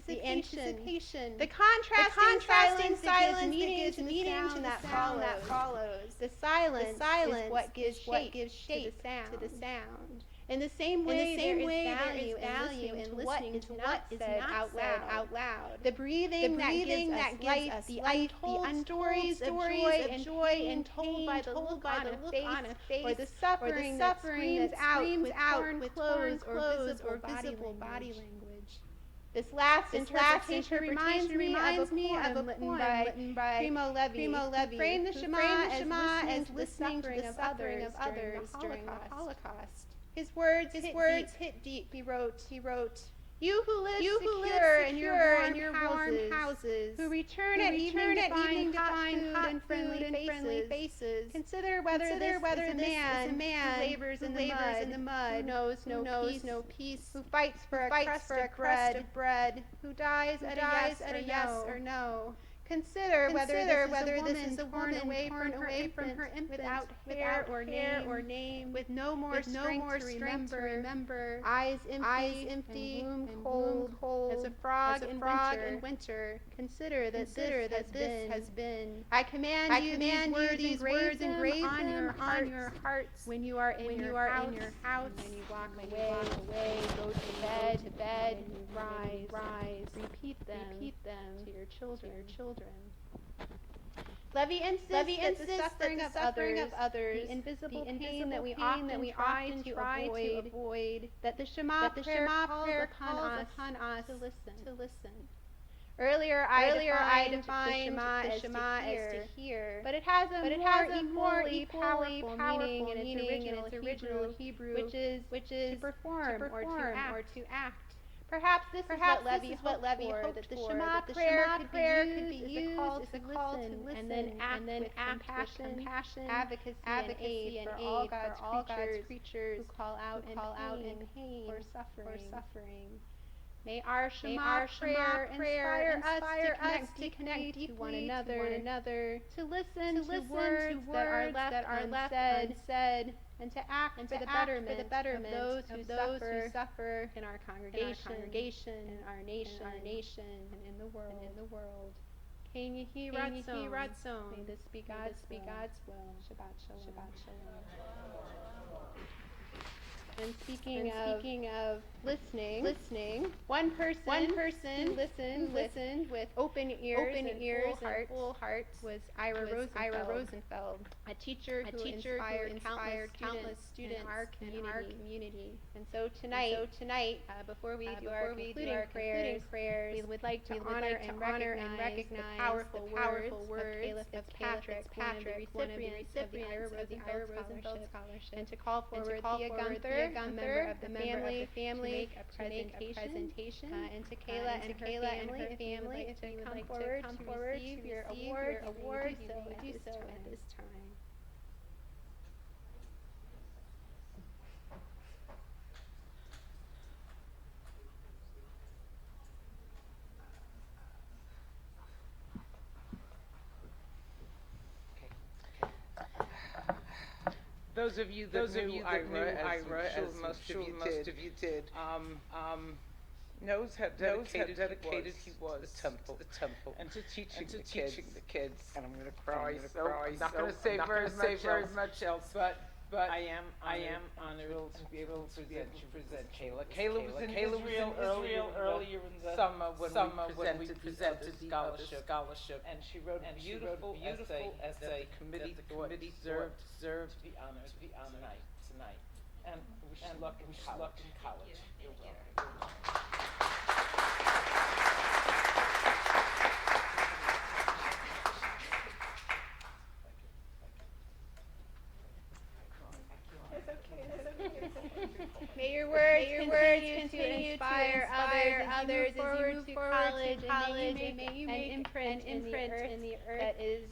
the anticipation, the contrasting silence that gives meaning to the sound that follows. The silence is what gives shape to the sound. In the same way, there is value in listening to what is not said out loud. The breathing that gives us life, the untold stories of joy and told by the look on a face, or the suffering that screams out with clothes or visible body language. This last interpretation reminds me of a poem by Primo Levi, who framed the Shema as listening to the suffering of others during the Holocaust. His words hit deep. He wrote, "You who live secure in your warm houses, who return at evening to find food and friendly faces, consider whether this is a man who labors in the mud, who knows no peace, who fights for a crust of bread, who dies at a yes or no. Consider whether this is a woman torn away from her infant without hair or name, with no more strength to remember, eyes empty, and womb cold, as a frog in winter. Consider that this has been. I command you these words engraved on your hearts when you are in your house, and when you walk away, go to bed, and you rise, repeat them to your children. Levy insists that the suffering of others, the invisible pain that we often try to avoid, that the Shema prayer calls upon us to listen. Earlier I defined the Shema as to hear, but it has a more equally powerful meaning in its original Hebrew, which is to perform or to act. Perhaps this is what Levy hoped that the Shema prayer could be used as a call to listen and then act with compassion, advocacy, and aid for all God's creatures who call out in pain or suffering. May our Shema prayer inspire us to connect deeply to one another, to listen to words that are left unsaid, and to act for the betterment of those who suffer in our congregation, in our nation, and in the world. Can you hear Ratzon? May this be God's will. Shabbat Shalom. And speaking of listening, one person who listened with open ears and full hearts was Ira Rosenfeld, a teacher who inspired countless students in our community. And so tonight, before we do our concluding prayers, we would like to honor and recognize the powerful words of Caleb Fitzpatrick, one of the recipients of the Ira Rosenfeld Scholarship, and to call forward Thea Gunther, a member of the family, to make a presentation, and to Kayla and her family, if you would like to come forward to receive your award, you may do so at this time.
Those of you that knew Ira, as most of you did, knows how dedicated he was to the temple and to teaching the kids. And I'm going to cry, I'm not going to say very much else, but I am honored to be able to present Kayla. Kayla was in Israel earlier in the summer when we presented the scholarship, and she wrote a beautiful essay that the committee thought deserved to be honored tonight. And wish you luck in college. You're welcome.
May your words continue to inspire others as you move forward to college, and may you make an imprint in the earth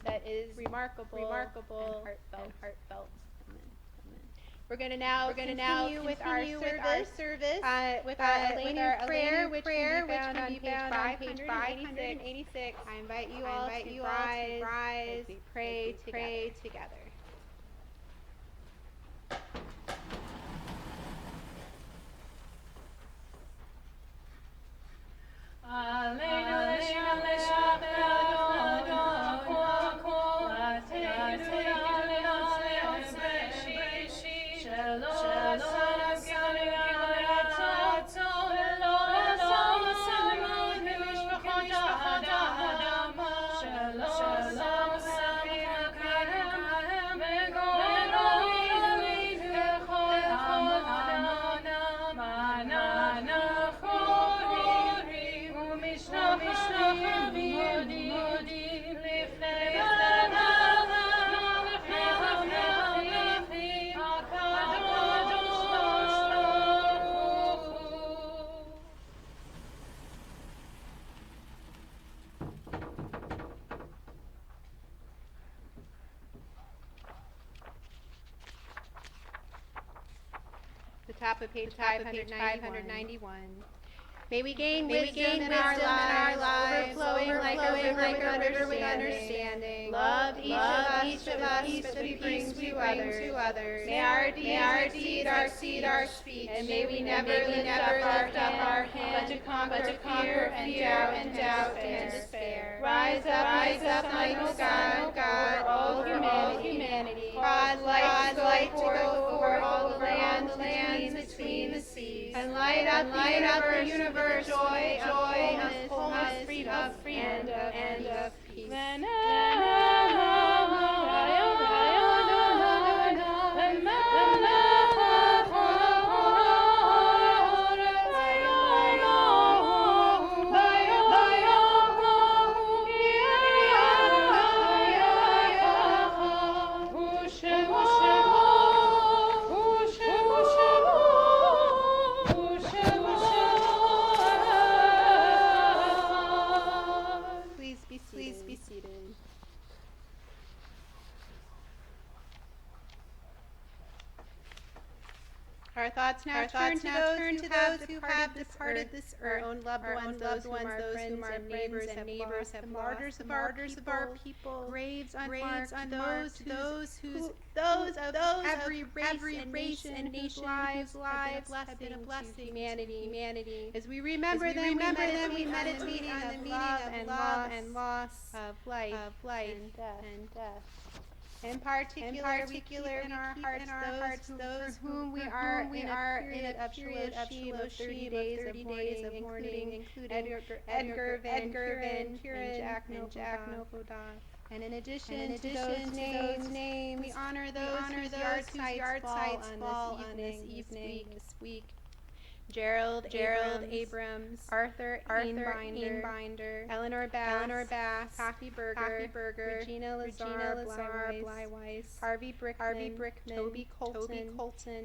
that is remarkable and heartfelt. Amen. We're going to now continue with our service with our Elenian prayer, which can be found on page 586. I invite you all to rise as we pray together. Top of page 591. May we gain wisdom in our lives, overflowing like a river with understanding. Love each of us, but we bring to others. May our deeds exceed our speech, and may we never lift up our hand, but to conquer fear and doubt and despair. Rise up, like the sun, God, for all humanity. Cause light to go forth all the lands between the seas, and light up the universe, joy of wholeness, freedom, and of peace. Please be seated. Our thoughts now turn to those who have departed this earth, our own loved ones, those whom our friends and neighbors have lost, the martyrs of our people, graves unmarked, those of every race and nation whose lives have been a blessing to humanity. As we remember them, we meditate on the meaning of love and loss, of life and death. In particular, we keep in our hearts those for whom we are in a period of Shiloh, 30 days of mourning, including Edgar Van Kuren, and Jack Novoda. And in addition to those names, we honor those whose yard sites fall on this week. Gerald Abrams, Arthur Einbinder, Eleanor Bass, Kathy Berger, Regina Lazar Bleiweiss, Harvey Brickman, Toby Colton,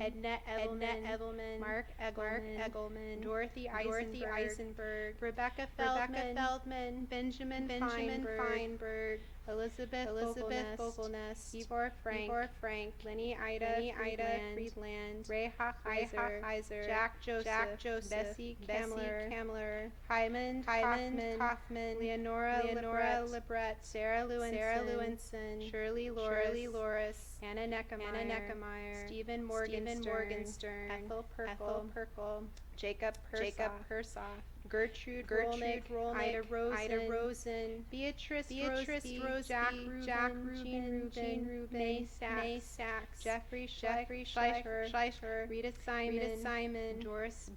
Edna Edelman, Mark Egelman, Dorothy Eisenberg, Rebecca Feldman, Benjamin Feinberg, Elizabeth Vogelnest, Ivor Frank, Lenny Ida Friedland, Ray Hochheiser, Jack Joseph, Bessie Kamler, Hyman Kaufman, Leonora Libret, Sarah Lewinson, Shirley Loris, Anna Neckemeyer, Stephen Morgenstern, Ethel Perkle, Jacob Persah, Gertrude Rolnick, Ida Rosen, Beatrice Rose, Jack Rubin, Jean May Sachs, Jeffrey Schleicher, Rita Simon, Doris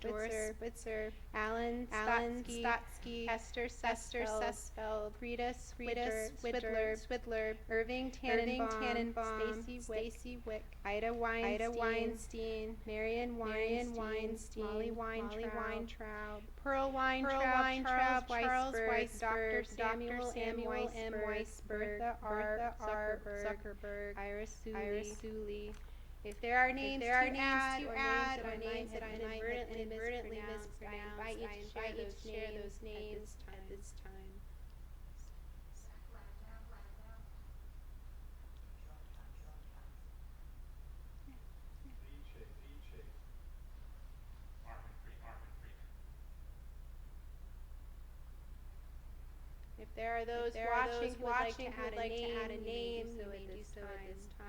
Spitzer, Alan Stotsky, Esther Sessfeld, Rita Swidler, Irving Tannenbaum, Stacy Wick, Ida Weinstein, Marion Weinstein, Molly Weintraub, Pearl Weintraub, Charles Weisberg, Dr. Samuel M. Weisberg, Bertha R. Zuckerberg, Iris Suley. If there are names to add or names that I inadvertently mispronounced, I invite you to share those names at this time. If there are those watching who would like to add a name, you may do so at this time.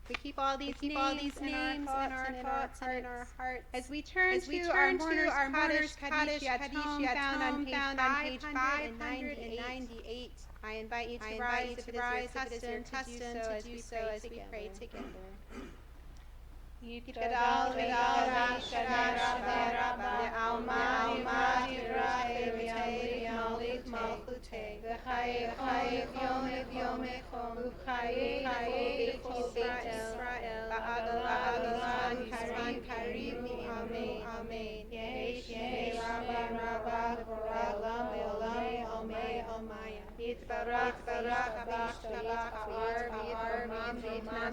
We keep all these names in our thoughts and in our hearts. As we turn to our mourner's Kaddish found on page 598. I invite you to rise if it is your custom to do so as we pray together. Yitgadal Alma Malik Malchute V'chayev Yomechom V'chayev Israel Ba'agalan Karim Amen Yehi Rabba V'olam Omaya Yitbarach Tabachar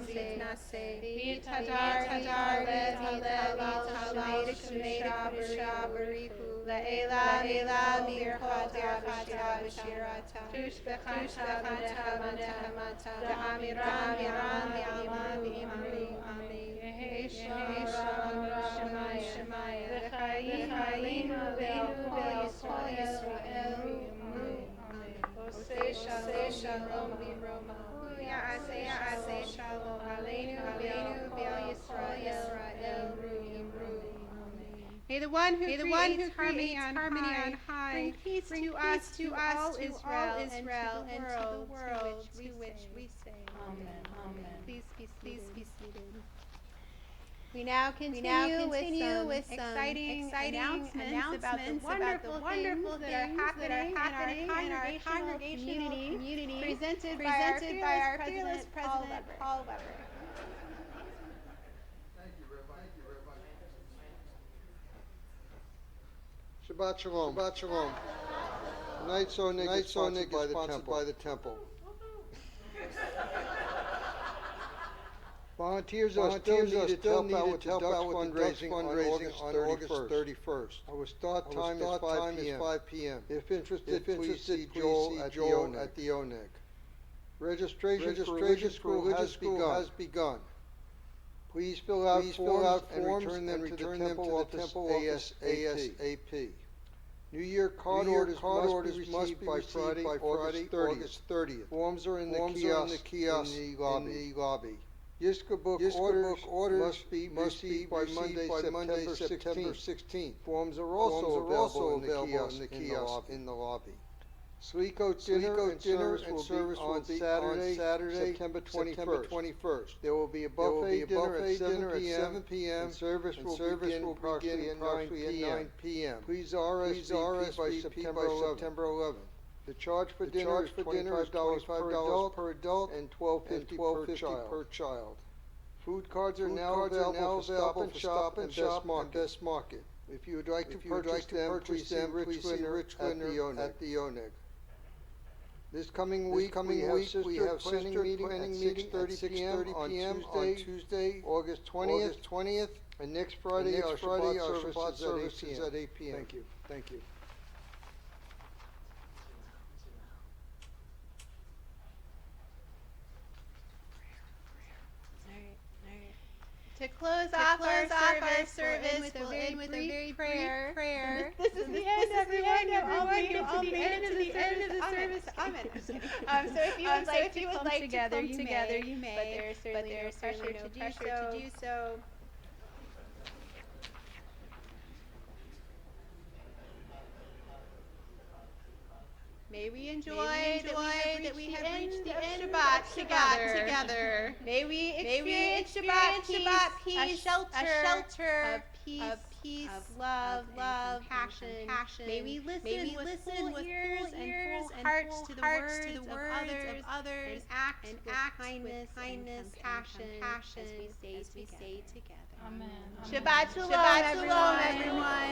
V'itnase V'itadar Le'ela Mirchata B'shirata Tushbechata B'nehamata Da'amiram Amen Yehi Shalom Shemaya. V'chaim Aleinu Kol Yisrael. Osei Shalom B'Roma. Ya'aseh Shalom Aleinu V'al Yisrael. May the one who creates harmony on high bring peace to all Israel and to the world to which we say. Amen. Please be seated. We now continue with some exciting announcements about the wonderful things that are happening in our congregational community presented by our fearless President, Paul Weber.
Shabbat Shalom. Shabbat Shalom. Tonight's Onig is sponsored by the temple. Volunteers are still needed to help out with the Ducks fundraising on August 31st. Our start time is 5 p.m. If interested, please see Joel at the Oneg. Registration for religious school has begun. Please fill out forms and return them to the temple office ASAP. New Year card orders must be received by Friday, August 30th. Forms are in the kiosk in the lobby. Yiska book orders must be received by Monday, September 16th. Forms are also available in the kiosk in the lobby. Sleeko dinner and service will be on Saturday, September 21st. There will be a buffet dinner at 7 p.m. and service will begin approximately at 9 p.m. Please RSVP by September 11th. The charge for dinner is $25 per adult and $12.50 per child. Food cards are now available for Stop and Best Market. If you would like to purchase them, please see Rich Winner at the Oneg. This coming week, we have planning meeting at 6:30 p.m. on Tuesday, August 20th, and next Friday, our Shabbat service is at 8 p.m. Thank you.
To close off our service, we'll end with a very prayer. This is the end, everyone. I'll make it to the end of the service. Amen. So if you would like to come together, you may. But there is certainly no pressure to do so. May we enjoy that we have reached the end of Shabbat together. May we experience Shabbat peace, a shelter of peace, of love, compassion. May we listen with full ears and full hearts to the words of others, and act with kindness, compassion as we stay together.
Amen.
Shabbat shalom, everyone.